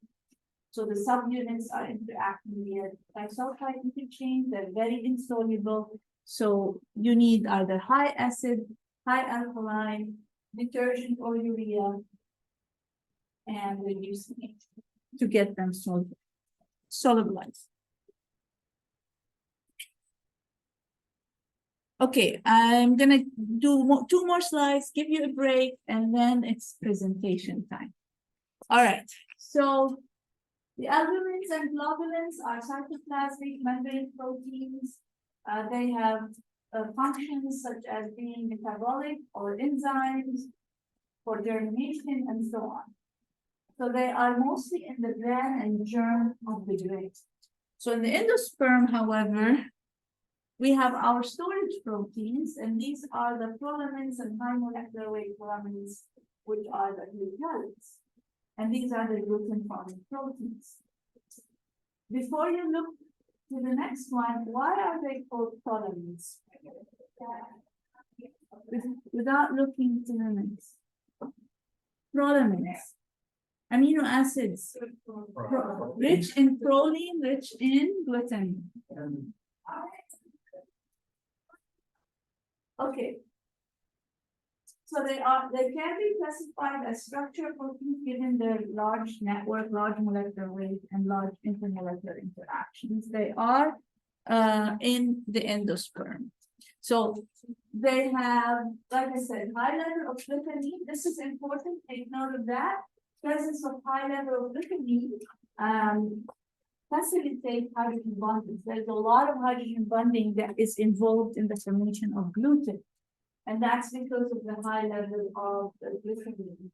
So the subunits are interacting via disulfide interchange, they're very insoluble. So you need either high acid, high alkaline, detergent or urea, and reducing agent to get them solubilized. Okay, I'm gonna do two more slides, give you a break, and then it's presentation time. All right, so the albumins and globulins are cytoplasmic membrane proteins. They have functions such as being metabolic or enzymes for germination and so on. So they are mostly in the bran and germ of the grain. So in the endosperm, however, we have our storage proteins, and these are the prolamins and high molecular weight prolamins, which are the glucanids. And these are the gluten-forming proteins. Before you look to the next one, why are they called prolamins? Without looking to the next. Prolamins, amino acids, rich in proline, rich in glutamine. Okay. So they can be classified as structural proteins given their large network, large molecular weight, and large intermolecular interactions. They are in the endosperm. So they have, like I said, high level of glutamine. This is important. Take note of that. Presence of high level of glutamine facilitate hydrogen bonding. There's a lot of hydrogen bonding that is involved in the formation of gluten. And that's because of the high level of the glutamine.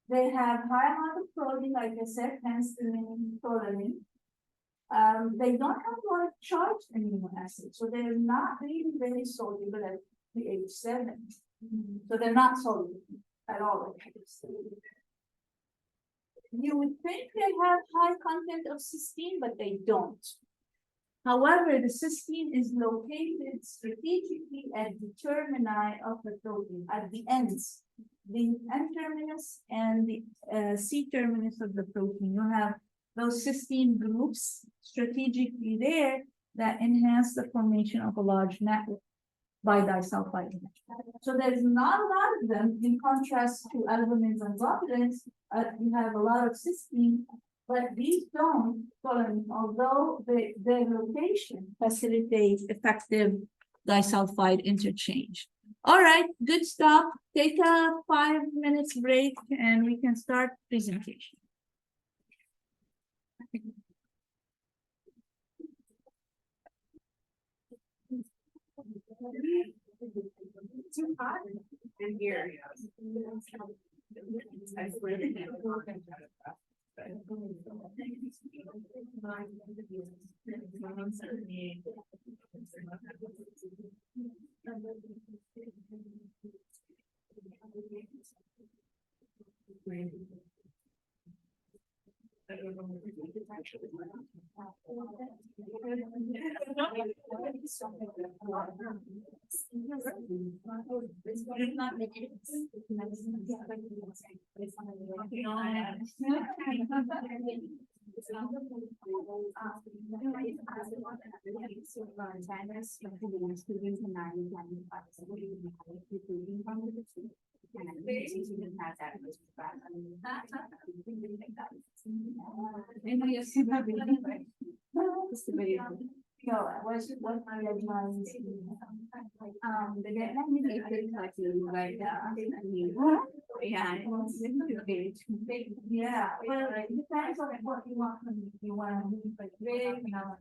They have high amount of protein, like I said, hence the name proline. They don't have a lot of charged amino acids, so they're not really very soluble at pH 7. So they're not soluble at all at pH 7. You would think they have high content of cysteine, but they don't. However, the cysteine is located strategically at the termini of the protein, at the ends, the N terminus and the C terminus of the protein. You have those cysteine groups strategically there that enhance the formation of a large network. by disulfide. So there's not a lot of them, in contrast to albumins and globulins, you have a lot of cysteine. But these don't, although their location facilitates effective disulfide interchange. All right, good stop. Take a 5 minutes break and we can start presentation. Too hot in here, yes. I swear to What my deadline is. The deadline is April 30, but yeah, Yeah, well, it depends on what you want from me. You want to move like big, you know.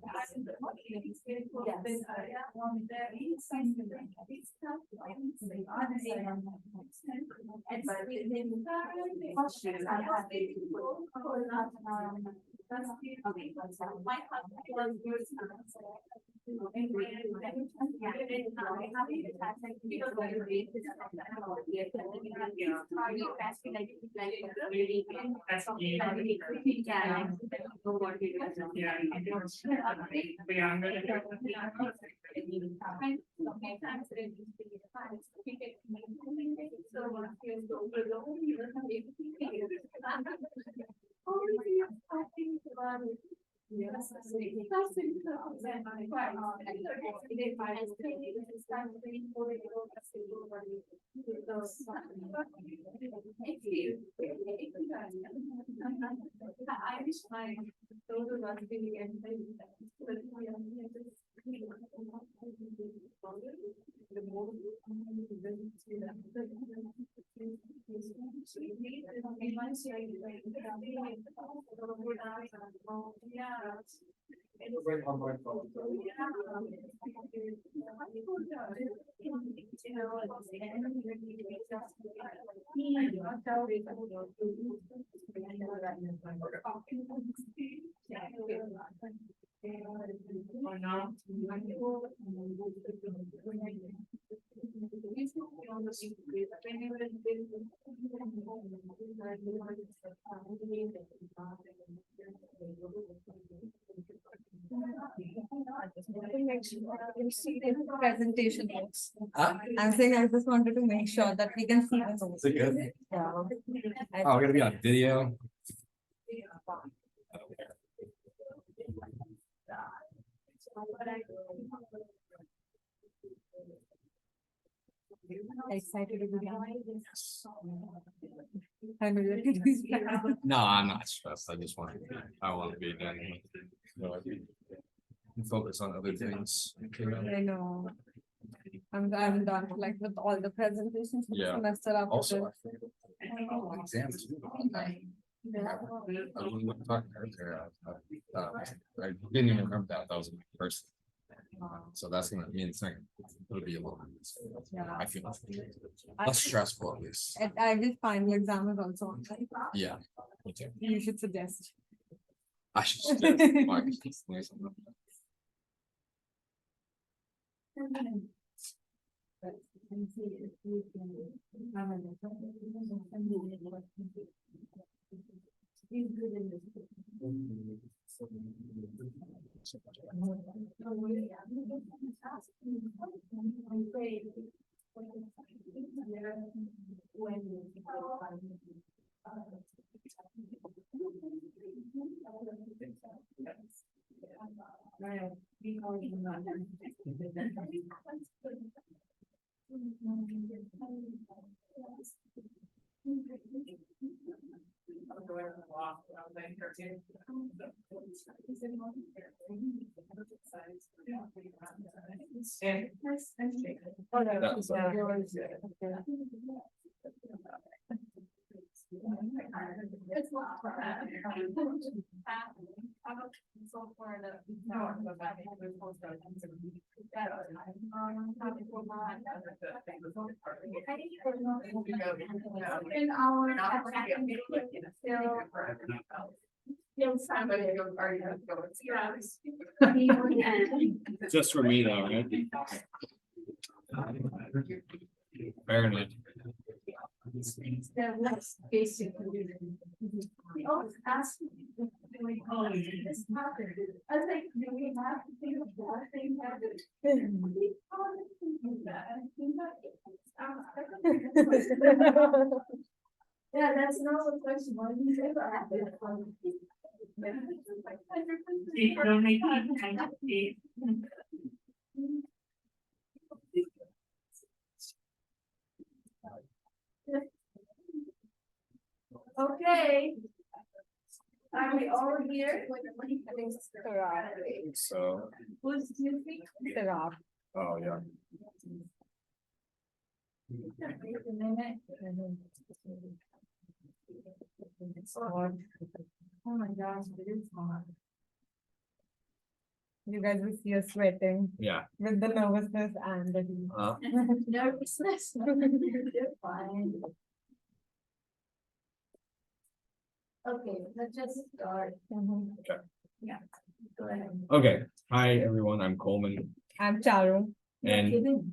Right on my phone. Presentation notes. Huh? I'm saying I just wanted to make sure that we can see the notes. Is it good? Yeah. Oh, we're gonna be on video. Excited to be done. No, I'm not stressed. I want to be done. So I can focus on other things. I know. I'm done like with all the presentations for the Yeah. semester after Also, this. exams too. I wasn't talking earlier. I didn't even remember that was in person. So that's gonna mean it's not, it'll be a little. I feel less stressful at least. And I will final exam is also on site. Yeah. Me too. You should suggest. I should suggest. Mark, In our. Just for me though, right? Apparently. The less basic. Oh, ask. This happened. I was like, do we have to think of that thing? Yeah, that's not a question. Why do you say that? Don't make it kind of deep. Okay. Are we all here? So, Who's using? oh, yeah. Oh my gosh, it is hot. You guys will see us sweating Yeah. with the nervousness and the heat. Nervousness. You're fine. Okay, let's just start. Yeah. Go ahead. Okay, hi, everyone, I'm Coleman, I'm Charu. and,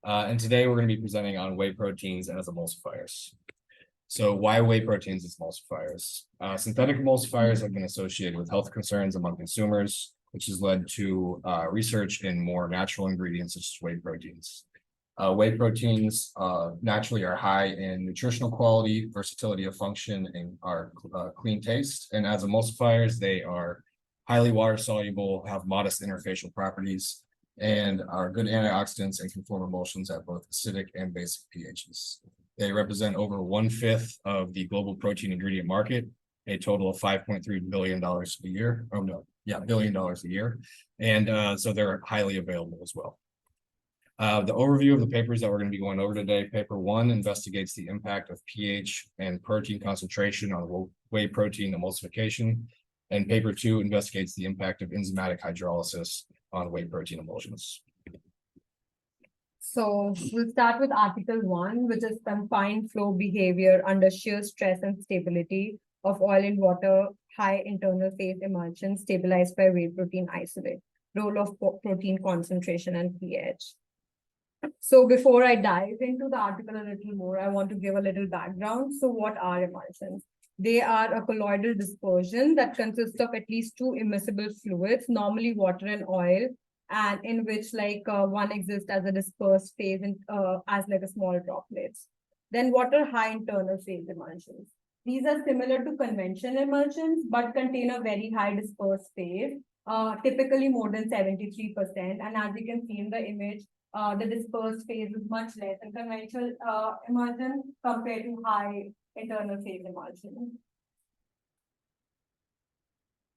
and today we're gonna be presenting on whey proteins as emulsifiers. So why whey proteins as emulsifiers? Synthetic emulsifiers have been associated with health concerns among consumers, which has led to research in more natural ingredients such as whey proteins. Whey proteins naturally are high in nutritional quality, versatility of function, and are clean taste. And as emulsifiers, they are highly water soluble, have modest interfacial properties, and are good antioxidants and can form emulsions at both acidic and basic pHs. They represent over 1/5 of the global protein ingredient market, a total of $5.3 billion a year. Oh no, yeah, $1 billion a year. And so they're highly available as well. The overview of the papers that we're going to be going over today. Paper 1 investigates the impact of pH and protein concentration on whey protein emulsification. And paper 2 investigates the impact of enzymatic hydrolysis on whey protein emulsions. So we'll start with Article 1, which is confined flow behavior under shear stress and stability of oil and water, high internal phase emulsion stabilized by whey protein isolate, role of protein concentration and pH. So before I dive into the article a little more, I want to give a little background. So what are emulsions? They are a colloidal dispersion that consists of at least two immiscible fluids, normally water and oil, and in which one exists as a dispersed phase and as like a small droplets. Then what are high internal phase emulsions? These are similar to conventional emulsions, but contain a very high dispersed phase, typically more than 73%. And as you can see in the image, the dispersed phase is much less in conventional emulsion compared to high internal phase emulsion.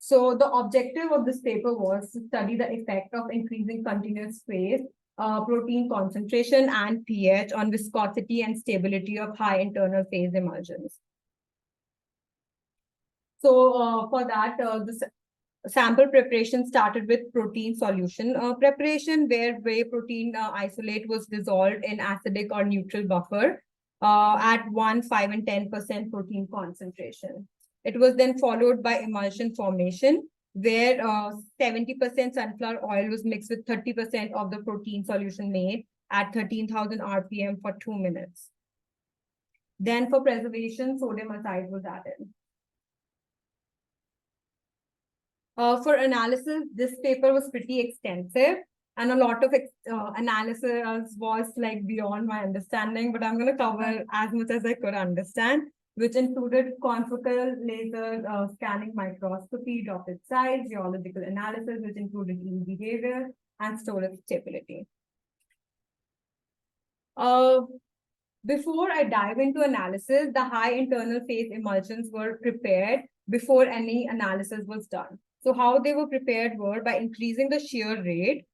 So the objective of this paper was to study the effect of increasing continuous phase, protein concentration and pH on viscosity and stability of high internal phase emulsions. So for that, the sample preparation started with protein solution preparation, where whey protein isolate was dissolved in acidic or neutral buffer at 1, 5, and 10% protein concentration. It was then followed by emulsion formation, where 70% sunflower oil was mixed with 30% of the protein solution made at 13,000 RPM for 2 minutes. Then for preservation, sodium azide was added. For analysis, this paper was pretty extensive, and a lot of analysis was beyond my understanding, but I'm going to cover as much as I could understand, which included confocal laser scanning microscopy, droplet size, geological analysis, which included yield behavior and storage stability. Before I dive into analysis, the high internal phase emulsions were prepared before any analysis was done. So how they were prepared were by increasing the shear rate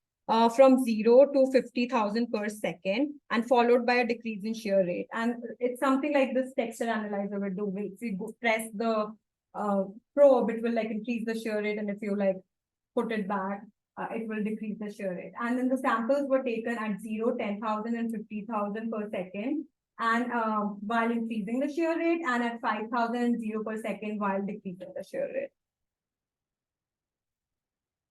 from 0 to 50,000 per second and followed by a decrease in shear rate. And it's something like this texture analyzer will do. If you press the probe, it will like increase the shear rate, and if you like put it back, it will decrease the shear rate. And then the samples were taken at 0, 10,000 and 50,000 per second, and while increasing the shear rate, and at 5,000 and 0 per second while decreasing the shear rate.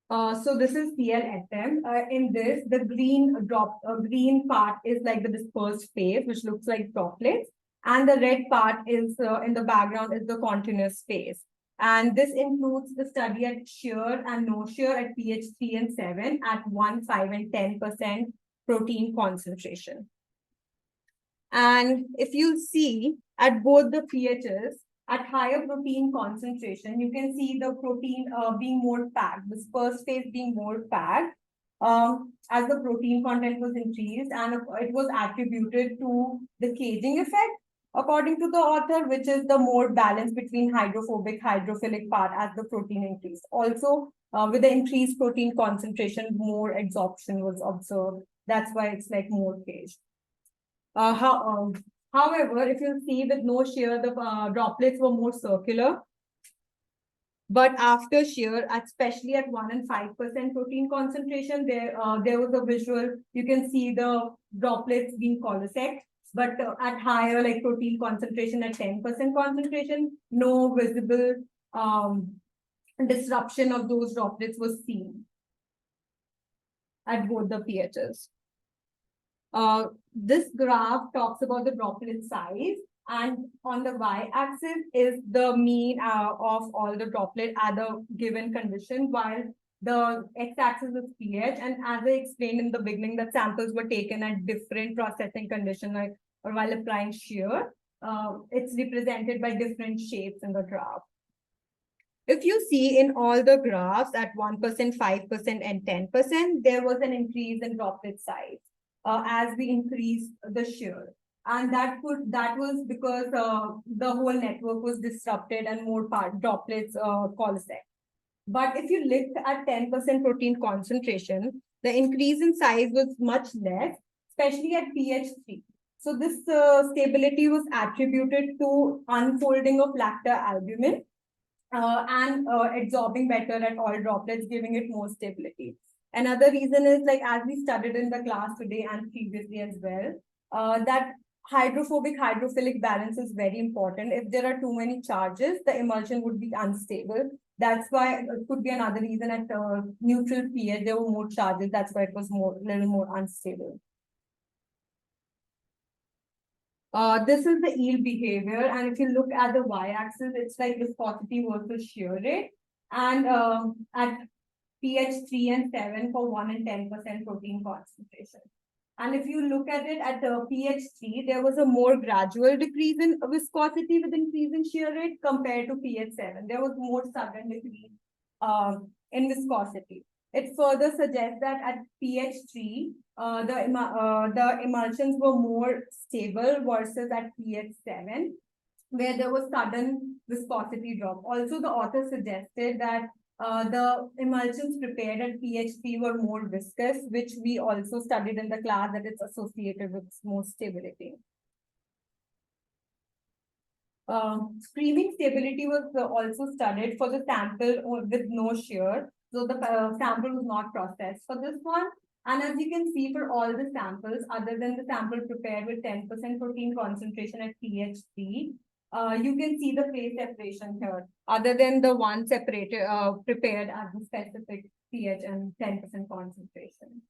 So this is CLSM. In this, the green part is like the dispersed phase, which looks like droplets, and the red part is in the background is the continuous phase. And this includes the study at shear and no shear at pH 3 and 7 at 1, 5, and 10% protein concentration. And if you see at both the pHs, at higher protein concentration, you can see the protein being more packed, the dispersed phase being more packed as the protein content was increased, and it was attributed to the caging effect, according to the author, which is the more balance between hydrophobic, hydrophilic part as the protein increased. Also, with the increased protein concentration, more absorption was observed. That's why it's like more caged. However, if you see with no shear, the droplets were more circular. But after shear, especially at 1 and 5% protein concentration, there was a visual, you can see the droplets being colosect. But at higher like protein concentration at 10% concentration, no visible disruption of those droplets was seen at both the pHs. This graph talks about the droplet size, and on the y-axis is the mean of all the droplet at a given condition, while the x-axis is pH. And as I explained in the beginning, the samples were taken at different processing conditions, like or while applying shear. It's represented by different shapes in the graph. If you see in all the graphs at 1%, 5%, and 10%, there was an increase in droplet size as we increased the shear. And that was because the whole network was disrupted and more droplets colosect. But if you look at 10% protein concentration, the increase in size was much less, especially at pH 3. So this stability was attributed to unfolding of lactalbumin and absorbing better at all droplets, giving it more stability. Another reason is, like as we studied in the class today and previously as well, that hydrophobic hydrophilic balance is very important. If there are too many charges, the emulsion would be unstable. That's why it could be another reason at neutral pH there were more charges. That's why it was little more unstable. This is the yield behavior, and if you look at the y-axis, it's like viscosity versus shear rate, and at pH 3 and 7 for 1 and 10% protein concentration. And if you look at it at pH 3, there was a more gradual decrease in viscosity with increase in shear rate compared to pH 7. There was more sudden decrease in viscosity. It further suggests that at pH 3, the emulsions were more stable versus at pH 7, where there was sudden viscosity drop. Also, the author suggested that the emulsions prepared at pH 3 were more viscous, which we also studied in the class, that it's associated with more stability. Screening stability was also studied for the sample with no shear. So the sample was not processed for this one. And as you can see, for all the samples, other than the sample prepared with 10% protein concentration at pH 3, you can see the phase separation here, other than the one separated prepared at the specific pH and 10% concentration.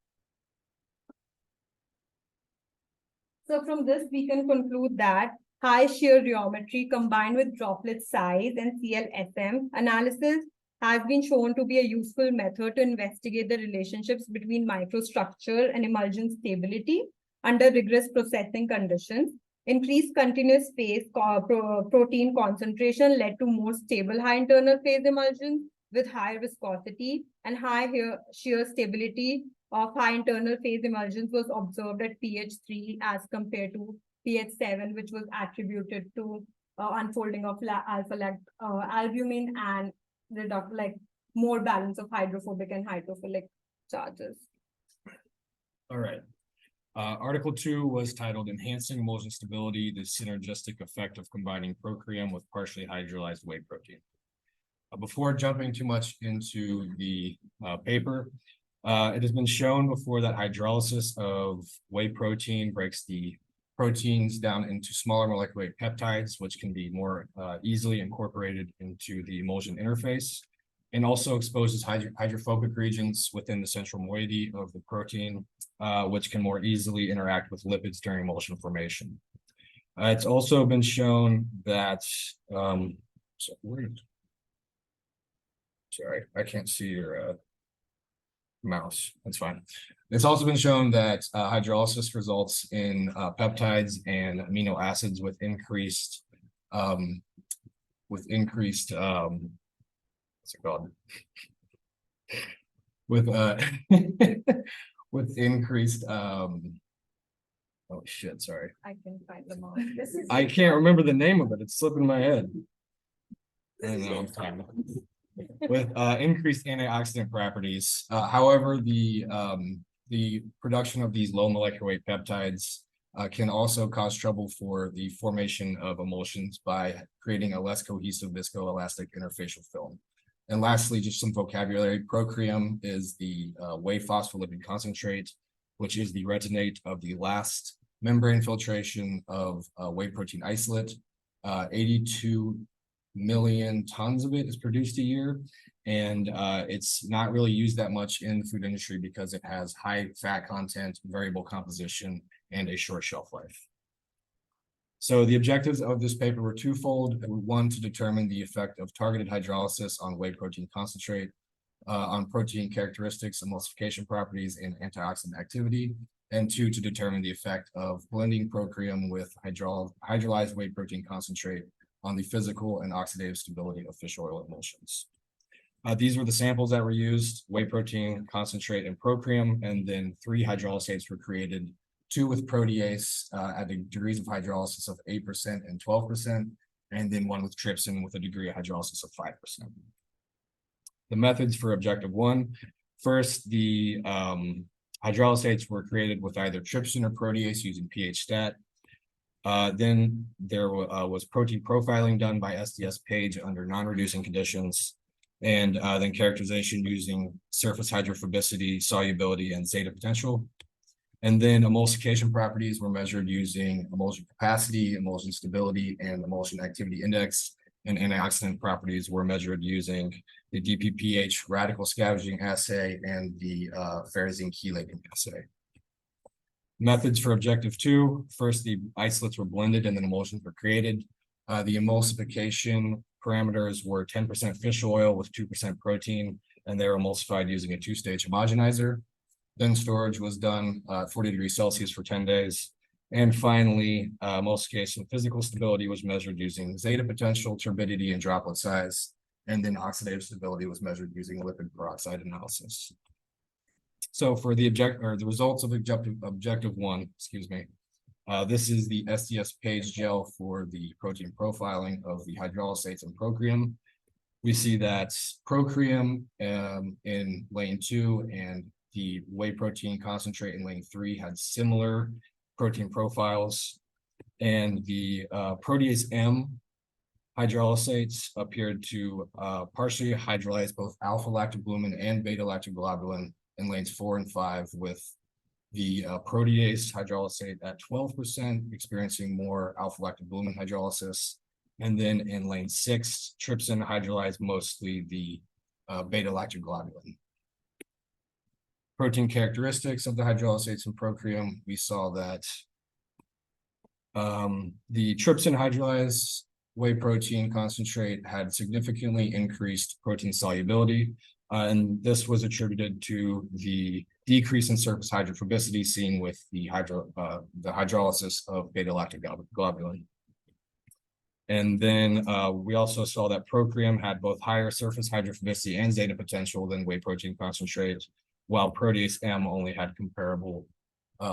So from this, we can conclude that high shear rheometry combined with droplet size and CLSM analysis has been shown to be a useful method to investigate the relationships between microstructure and emulsion stability under rigorous processing conditions. Increased continuous phase protein concentration led to more stable high internal phase emulsions with higher viscosity, and high shear stability of high internal phase emulsions was observed at pH 3 as compared to pH 7, which was attributed to unfolding of alpha-lactalbumin albumin and like more balance of hydrophobic and hydrophilic charges. All right. Article 2 was titled Enhancing Emulsion Stability, the Synergistic Effect of Combining Procreum with Partially Hydrolyzed Whey Protein. Before jumping too much into the paper, it has been shown before that hydrolysis of whey protein breaks the proteins down into smaller molecular weight peptides, which can be more easily incorporated into the emulsion interface, and also exposes hydrophobic regions within the central moiety of the protein, which can more easily interact with lipids during emulsion formation. It's also been shown that, sorry, I can't see your mouse. That's fine. It's also been shown that hydrolysis results in peptides and amino acids with increased what's it called? With with increased oh shit, sorry. I can find them all. I can't remember the name of it. It's slipping my head. I know, I'm fine. With increased antioxidant properties. However, the production of these low molecular weight peptides can also cause trouble for the formation of emulsions by creating a less cohesive viscoelastic interfacial film. And lastly, just some vocabulary. Procreum is the whey phospholipid concentrate, which is the retinate of the last membrane filtration of whey protein isolate. 82 million tons of it is produced a year, and it's not really used that much in the food industry because it has high fat content, variable composition, and a short shelf life. So the objectives of this paper were twofold. One, to determine the effect of targeted hydrolysis on whey protein concentrate, on protein characteristics, emulsification properties, and antioxidant activity. And two, to determine the effect of blending procreum with hydrolyzed whey protein concentrate on the physical and oxidative stability of fish oil emulsions. These were the samples that were used: whey protein concentrate and procreum, and then 3 hydrolysates were created, 2 with protease at the degrees of hydrolysis of 8% and 12%, and then 1 with trypsin with a degree of hydrolysis of 5%. The methods for objective 1: first, the hydrolysates were created with either trypsin or protease using pH stat. Then there was protein profiling done by SDS Page under non-reducing conditions, and then characterization using surface hydrophobicity, solubility, and zeta potential. And then emulsification properties were measured using emulsion capacity, emulsion stability, and emulsion activity index. And antioxidant properties were measured using the DPPH radical scavenging assay and the ferrozine chelating assay. Methods for objective 2: first, the isolates were blended and then emulsions were created. The emulsification parameters were 10% fish oil with 2% protein, and they were emulsified using a 2-stage homogenizer. Then storage was done at 40 degrees Celsius for 10 days. And finally, emulsification physical stability was measured using zeta potential, turbidity, and droplet size. And then oxidative stability was measured using lipid peroxide analysis. So for the results of objective 1, excuse me, this is the SDS Page gel for the protein profiling of the hydrolysates and procreum. We see that procreum in lane 2 and the whey protein concentrate in lane 3 had similar protein profiles, and the protease M hydrolysates appeared to partially hydrolyze both alpha-lactalbumin and beta-lactoglobulin in lanes 4 and 5, with the protease hydrolysate at 12% experiencing more alpha-lactalbumin hydrolysis, and then in lane 6, trypsin hydrolyzed mostly the beta-lactoglobulin. Protein characteristics of the hydrolysates in procreum, we saw that the trypsin hydrolyzed whey protein concentrate had significantly increased protein solubility, and this was attributed to the decrease in surface hydrophobicity seen with the hydrolysis of beta-lactoglobulin. And then we also saw that procreum had both higher surface hydrophobicity and zeta potential than whey protein concentrate, while protease M only had comparable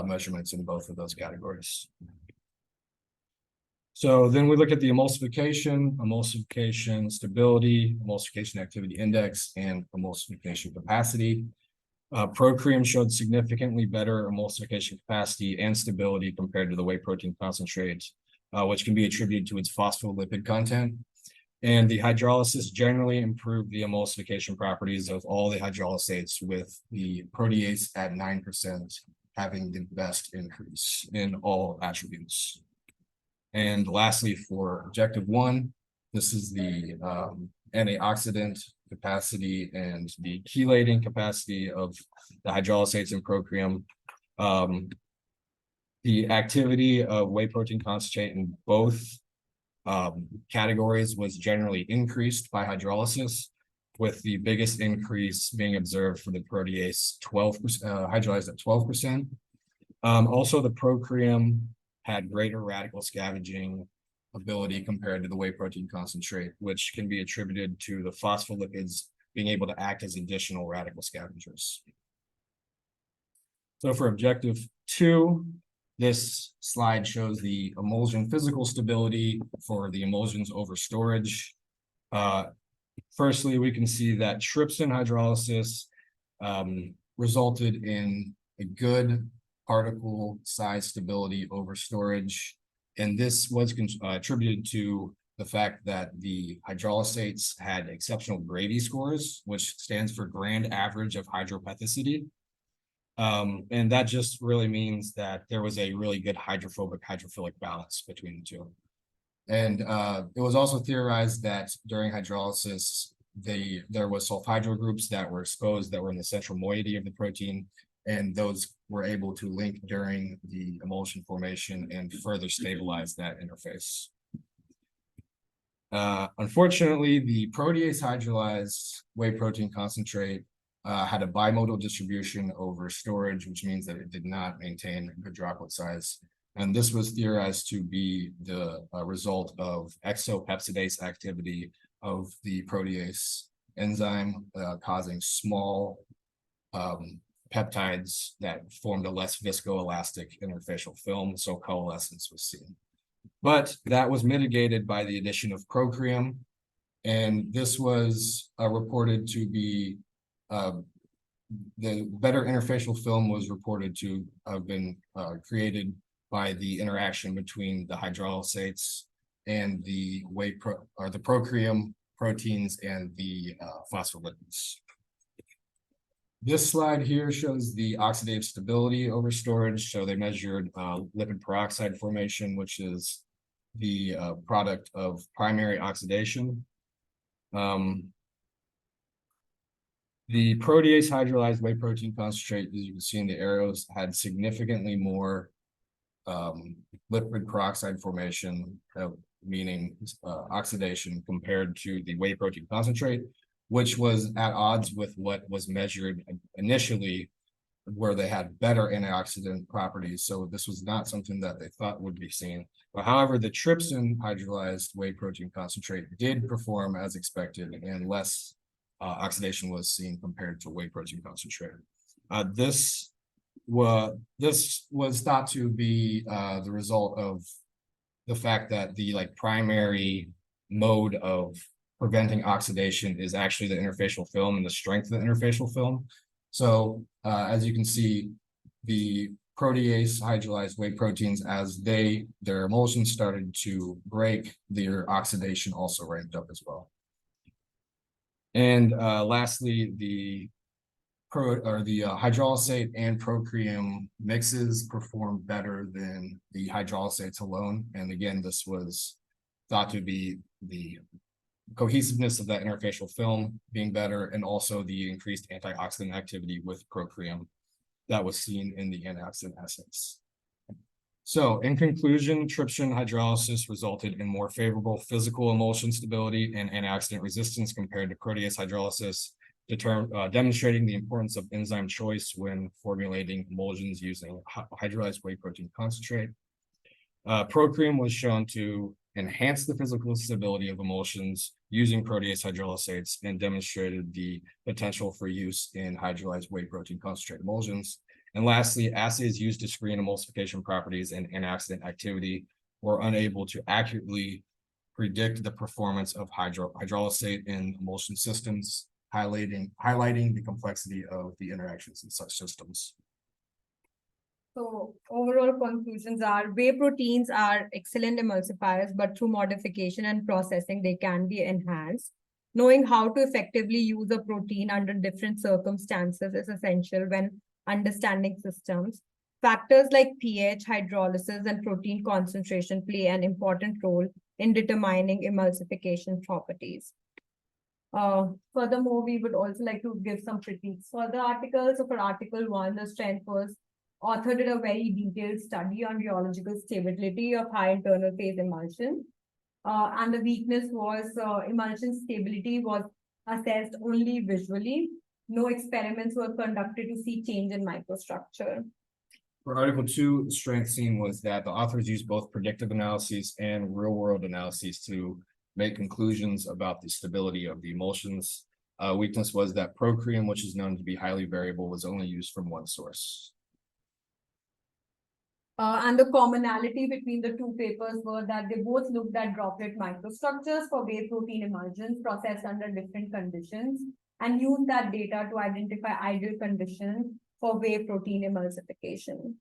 measurements in both of those categories. So then we look at the emulsification stability, emulsification activity index, and emulsification capacity. Procream showed significantly better emulsification capacity and stability compared to the whey protein concentrate, which can be attributed to its phospholipid content. And the hydrolysis generally improved the emulsification properties of all the hydrolysates, with the protease at 9% having the best increase in all attributes. And lastly, for objective 1, this is the antioxidant capacity and the chelating capacity of the hydrolysates in Procream. The activity of whey protein concentrate in both categories was generally increased by hydrolysis, with the biggest increase being observed for the protease 12%, hydrolyzed at 12%. Also, the Procream had greater radical scavenging ability compared to the whey protein concentrate, which can be attributed to the phospholipids being able to act as additional radical scavengers. So for objective 2, this slide shows the emulsion physical stability for the emulsions over storage. Firstly, we can see that trypsin hydrolysis resulted in a good particle size stability over storage. And this was attributed to the fact that the hydrolysates had exceptional Grady scores, which stands for grand average of hydropathicity. And that just really means that there was a really good hydrophilic balance between the two. And it was also theorized that during hydrolysis, there was sulfhydryl groups that were exposed that were in the central moiety of the protein, and those were able to link during the emulsion formation and further stabilize that interface. Unfortunately, the protease hydrolyzed whey protein concentrate had a bimodal distribution over storage, which means that it did not maintain a good droplet size. And this was theorized to be the result of exopeptidase activity of the protease enzyme, causing small peptides that formed a less viscoelastic interfacial film, so coalescence was seen. But that was mitigated by the addition of Procream, and this was reported to be the better interfacial film was reported to have been created by the interaction between the hydrolysates and the the Procream proteins and the phospholipids. This slide here shows the oxidative stability over storage. So they measured lipid peroxide formation, which is the product of primary oxidation. The protease hydrolyzed whey protein concentrate, as you can see in the arrows, had significantly more lipid peroxide formation, meaning oxidation, compared to the whey protein concentrate, which was at odds with what was measured initially, where they had better antioxidant properties. So this was not something that they thought would be seen. But however, the trypsin hydrolyzed whey protein concentrate did perform as expected, and less oxidation was seen compared to whey protein concentrate. This was thought to be the result of the fact that the primary mode of preventing oxidation is actually the interfacial film and the strength of the interfacial film. So as you can see, the protease hydrolyzed whey proteins, as their emulsions started to break, their oxidation also ramped up as well. And lastly, the hydrolysate and Procream mixes performed better than the hydrolysates alone. And again, this was thought to be the cohesiveness of that interfacial film being better, and also the increased antioxidant activity with Procream that was seen in the antioxidant assays. So in conclusion, trypsin hydrolysis resulted in more favorable physical emulsion stability and antioxidant resistance compared to protease hydrolysis, demonstrating the importance of enzyme choice when formulating emulsions using hydrolyzed whey protein concentrate. Procream was shown to enhance the physical stability of emulsions using protease hydrolysates, and demonstrated the potential for use in hydrolyzed whey protein concentrate emulsions. And lastly, assays used to screen emulsification properties and antioxidant activity or unable to accurately predict the performance of hydrolysate in emulsion systems, highlighting the complexity of the interactions in such systems. So overall conclusions are whey proteins are excellent emulsifiers, but through modification and processing, they can be enhanced. Knowing how to effectively use a protein under different circumstances is essential when understanding systems. Factors like pH, hydrolysis, and protein concentration play an important role in determining emulsification properties. Furthermore, we would also like to give some critiques for the article. So for Article 1, the strength was author did a very detailed study on rheological stability of high internal phase emulsion. And the weakness was emulsion stability was assessed only visually. No experiments were conducted to see change in microstructure. For Article 2, the strength seen was that the authors used both predictive analyses and real-world analyses to make conclusions about the stability of the emulsions. Weakness was that procreum, which is known to be highly variable, was only used from one source. And the commonality between the two papers were that they both looked at droplet microstructures for whey protein emulsions processed under different conditions and used that data to identify ideal conditions for whey protein emulsification.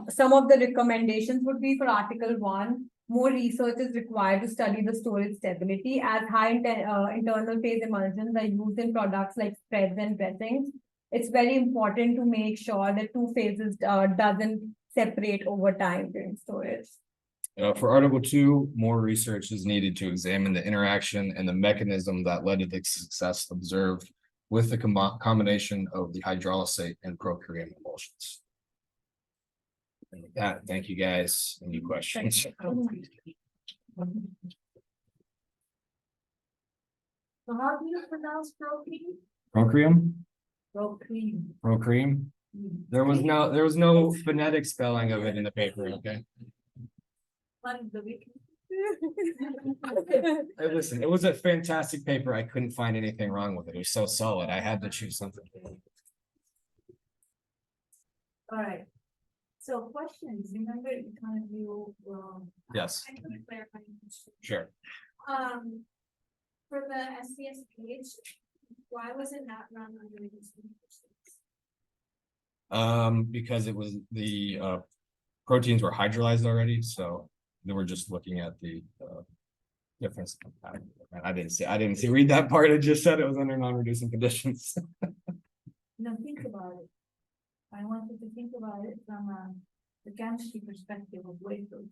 Some of the recommendations would be for Article 1, more research is required to study the storage stability as high internal phase emulsions are used in products like spreads and dressings. It's very important to make sure that two phases doesn't separate over time during storage. For Article 2, more research is needed to examine the interaction and the mechanism that led to the success observed with the combination of the hydrolysate and procream emulsions. And with that, thank you guys. Any questions? So how do you pronounce protein? Procream? Procream. Procream? There was no phonetic spelling of it in the paper, okay? Hey, listen, it was a fantastic paper. I couldn't find anything wrong with it. It was so solid. I had to choose something. All right. So questions, remember kind of you, Yes, I have a clarifying question. sure. For the SDS page, why was it not run under these conditions? Because it was the proteins were hydrolyzed already, so they were just looking at the difference. I didn't see read that part. It just said it was under non-reducing conditions. now think about it. I want you to think about it from the chemistry perspective of whey protein.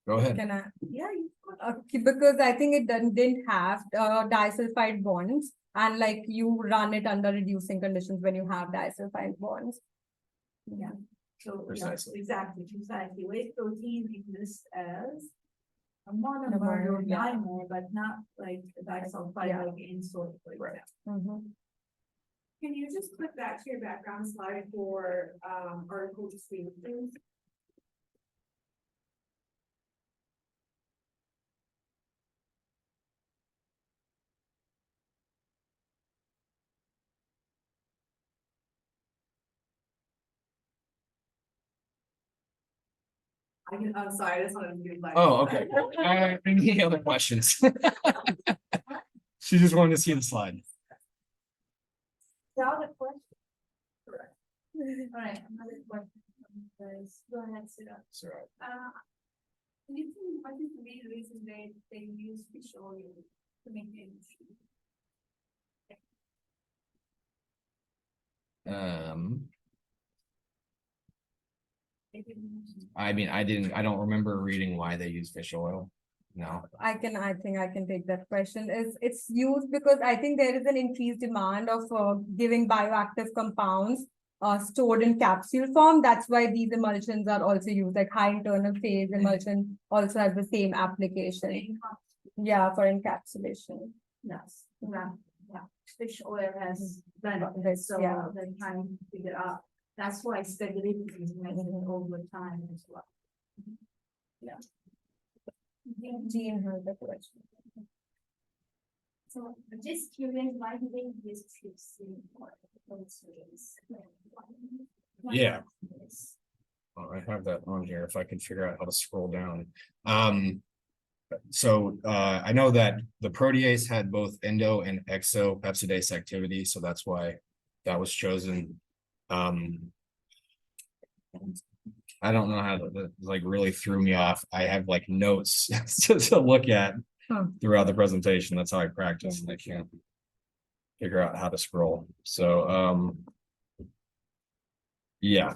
Go ahead. Can I? Yeah, you Because I think it didn't have disulfide bonds, and like you run it under reducing conditions when you have disulfide bonds. yeah. So yeah, Precisely. exactly. Whey protein exists as a monomer Monomer, or yeah. dimer, but not like disulfide Yeah. like in soy, for example. Can you just click back to your background slide for article 2, please? I'm sorry, I just wanted to do like. Oh, okay. Any other questions? She just wanted to see the slide. Valid question. Correct. All right, another question. Go ahead, Sarah. Sorry. Can you tell me what is the main reason they use fish oil to make the emulsion? I don't remember reading why they use fish oil. No. I think I can take that question. It's used because I think there is an increased demand of giving bioactive compounds stored in capsule form. That's why these emulsions are also used, like high internal phase emulsion also has the same application. Yeah, for encapsulation. Yes, yeah. Fish oil has benefits, so Yeah. they're trying to figure out. That's why stability is measured over time as well. Yeah. Jean has the question. So I'm just curious, why do they use fish in those ways? Yeah. Oh, I have that on here if I can figure out how to scroll down. So I know that the protease had both endo and exo peptidase activity, so that's why that was chosen. I don't know how to, like, really threw me off. I have like notes to look at Huh. throughout the presentation. That's how I practice, and I can't figure out how to scroll. So yeah,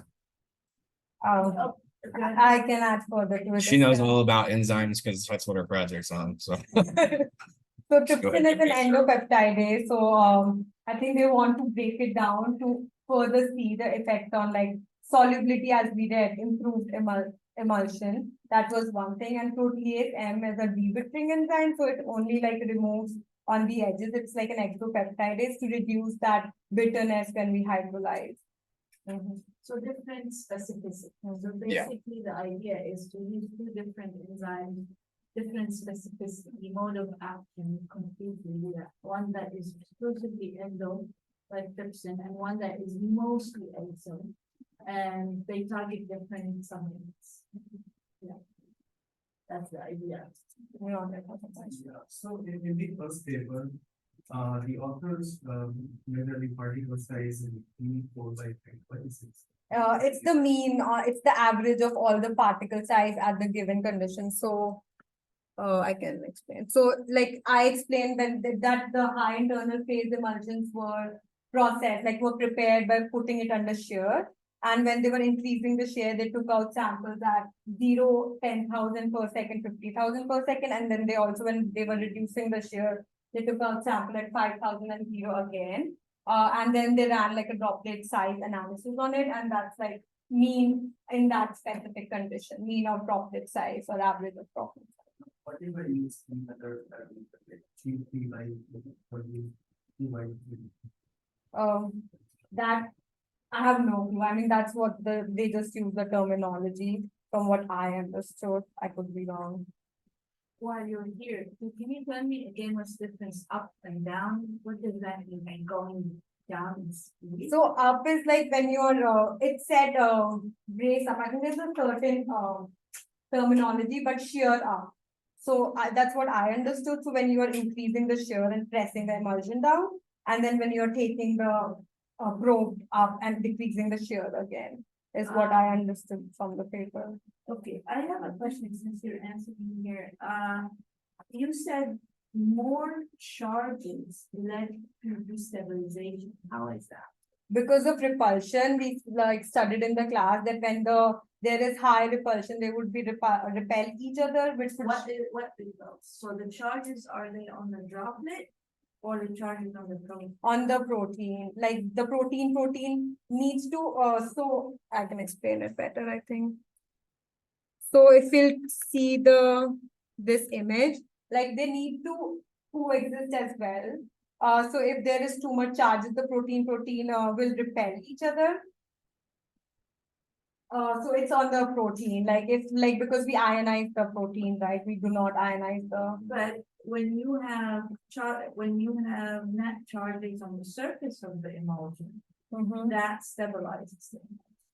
Oh, I can add further to it. she knows all about enzymes because that's what her project's on, so. So trypsin is an endopeptidase, so I think they want to break it down to further see the effect on like solubility, as we read, improved emulsion. That was one thing, and protease M is a debittering enzyme, so it only like removes on the edges. It's like an exopeptidase to reduce that bitterness when we hydrolyze. So different specificity. So Yeah. basically, the idea is to use two different enzymes, different specificity, mode of action, completely do that. One that is exclusively endo, like trypsin, and one that is mostly exo. And they target different supplements. Yeah. That's the idea. So in the first paper, the authors measure the particle size in E4 by 26. It's the mean, it's the average of all the particle size at the given condition, so. I can explain. So like I explained that the high internal phase emulsions were processed, like were prepared by putting it under shear. And when they were increasing the shear, they took out samples at 0, 10,000 per second, 50,000 per second. And then they also, when they were reducing the shear, they took out sample at 5,000 and 0 again. And then they ran like a droplet size analysis on it. And that's like mean in that specific condition, mean of droplet size or average of droplet size. Whatever is in other, T3 by 2 by 3. That I have no clue. I mean, that's what they just use the terminology from what I understood. I could be wrong. While you're here, can you tell me again what's the difference up and down? What does that mean, like going down in speed? So up is like when you're, it said, brace up. I think there's a certain, terminology, but shear up. So that's what I understood. So when you are increasing the shear and pressing the emulsion down, and then when you're taking the probe up and decreasing the shear again, is what I understood from the paper. Okay, I have a question since you're answering here. You said more charges led to destabilization. How is that? Because of repulsion, we like studied in the class that when there is high repulsion, they would be repel each other, which would What results? So the charges, are they on the droplet or the charges on the protein? on the protein, like the protein needs to, so I can explain it better, I think. So if you'll see this image, like they need to coexist as well. So if there is too much charges, the protein will repel each other. So it's on the protein, like if because we ionize the protein, right? We do not ionize the. But when you have net charges on the surface of the emulsion, that stabilizes it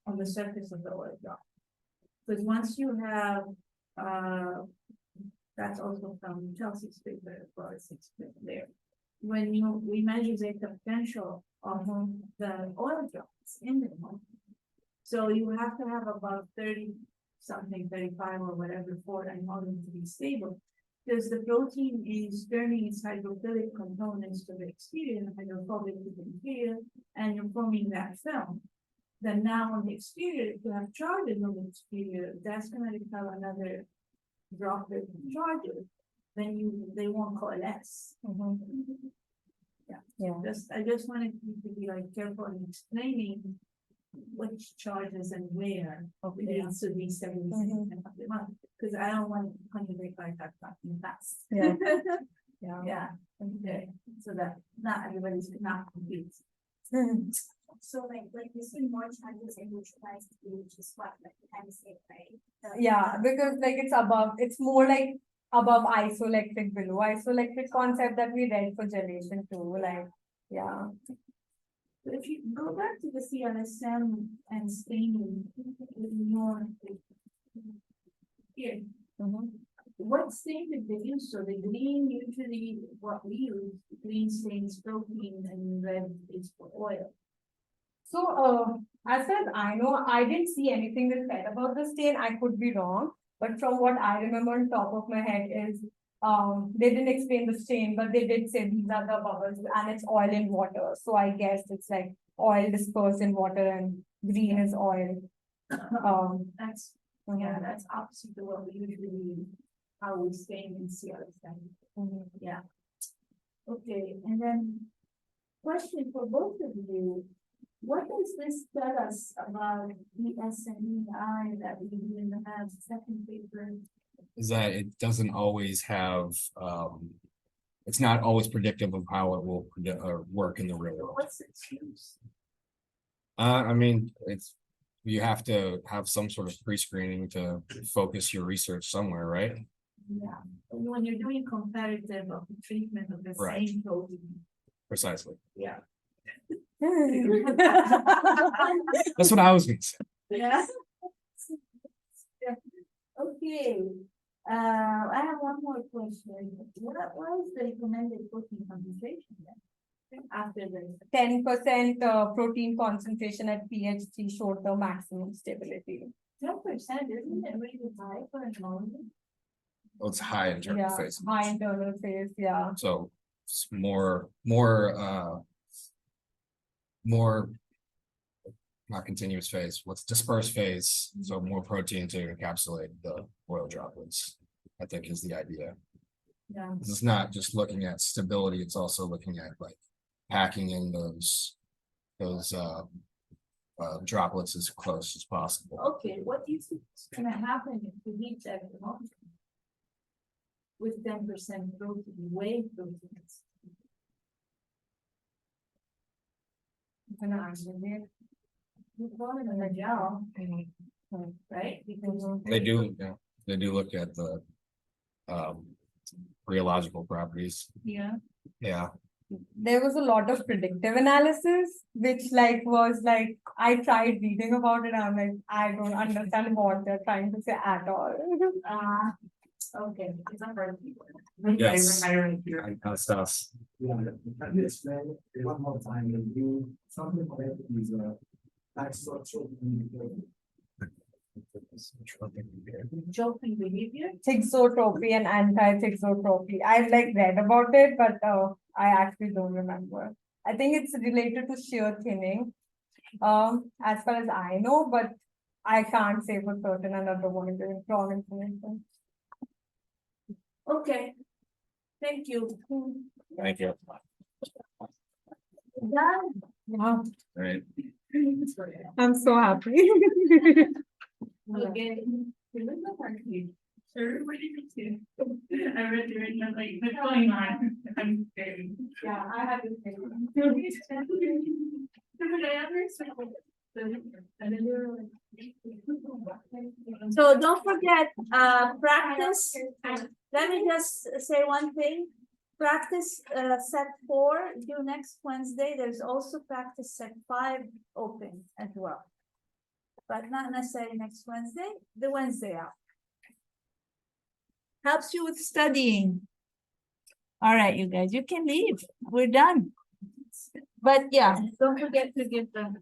on the surface of the oil drop. Because once you have, that's also from Chelsea's paper as well as it's there. When we measure the potential of the oil drops in the emulsion. So you have to have about 30 something, 35 or whatever for an emulsion to be stable. Because the protein is turning its hydrophilic components to the exterior and hydrophobic to the interior, and you're forming that film. Then now on the exterior, if you have charges on the exterior, that's gonna repel another droplet of charges. Then they won't coalesce. Yeah. I just wanted you to be like careful in explaining which charges and where it needs to be stabilized. Because I don't want to like that fucking fast. Yeah. Yeah, okay, so that not everybody's not complete. So like you see more charges in neutralized, which is what like you kind of say, right? Yeah, because like it's more like above isoelectric, below isoelectric concept that we read for gelation too, like, yeah. But if you go back to the CLSM and staining in your. Here, what stain did they use? So the green usually what we use, green stains protein and red is for oil. So, as far as I know, I didn't see anything that said about the stain. I could be wrong, but from what I remember on top of my head is, they didn't explain the stain, but they did say these are the bubbles and it's oil in water. So I guess it's like oil dispersed in water and green is oil. That's, yeah, that's opposite to what we usually, how we stain in CLSM. Yeah. Okay, and then question for both of you. What does this tell us about the SNEI that we didn't have second paper? Is that it doesn't always have, it's not always predictive of how it will work in the real world. What's its use? I mean, you have to have some sort of pre-screening to focus your research somewhere, right? Yeah, when you're doing comparative of the treatment of the Right. same protein. Precisely. Yeah. That's what I was gonna say. Yeah. Yeah. Okay, I have one more question. What was the recommended protein concentration then? After this, 10% protein concentration at pH 3 showed the maximum stability. 10%, isn't it really high for a normal? Well, it's high in terms Yeah, of phase. high internal phase, yeah. So it's more, not continuous phase, what's dispersed phase, so more protein to encapsulate the oil droplets, I think is the idea. Yeah. It's not just looking at stability, it's also looking at like packing in those droplets as close as possible. Okay, what do you think is gonna happen if we heat that emulsion? With 10% protein, whey proteins? I'm gonna answer it. You call it in a gel, right? Because They do, yeah, they do look at the rheological properties, yeah, yeah. There was a lot of predictive analysis, which was I tried reading about it, I'm like, I don't understand what they're trying to say at all. okay, it's a hard. Yes. Hiring Kind of stuff. Yeah, can you explain it one more time, and do something like these, tax structure? Joking behavior? Thixotropy and anti-thixotropy. I read about it, but I actually don't remember. I think it's related to shear thinning. As far as I know, but I can't say for certain and I don't want to give wrong information. Okay. Thank you. Thank you. Done. Wow, Right. I'm so happy. Okay. Sure, what did you do? I read your, like, what's going on? I'm scared. Yeah, I have to say. So don't forget, practice, let me just say one thing. Practice, set 4 due next Wednesday, there's also practice set 5 open as well. But not necessarily next Wednesday, the Wednesday out. Helps you with studying. All right, you guys, you can leave, we're done. But yeah, don't forget to give them.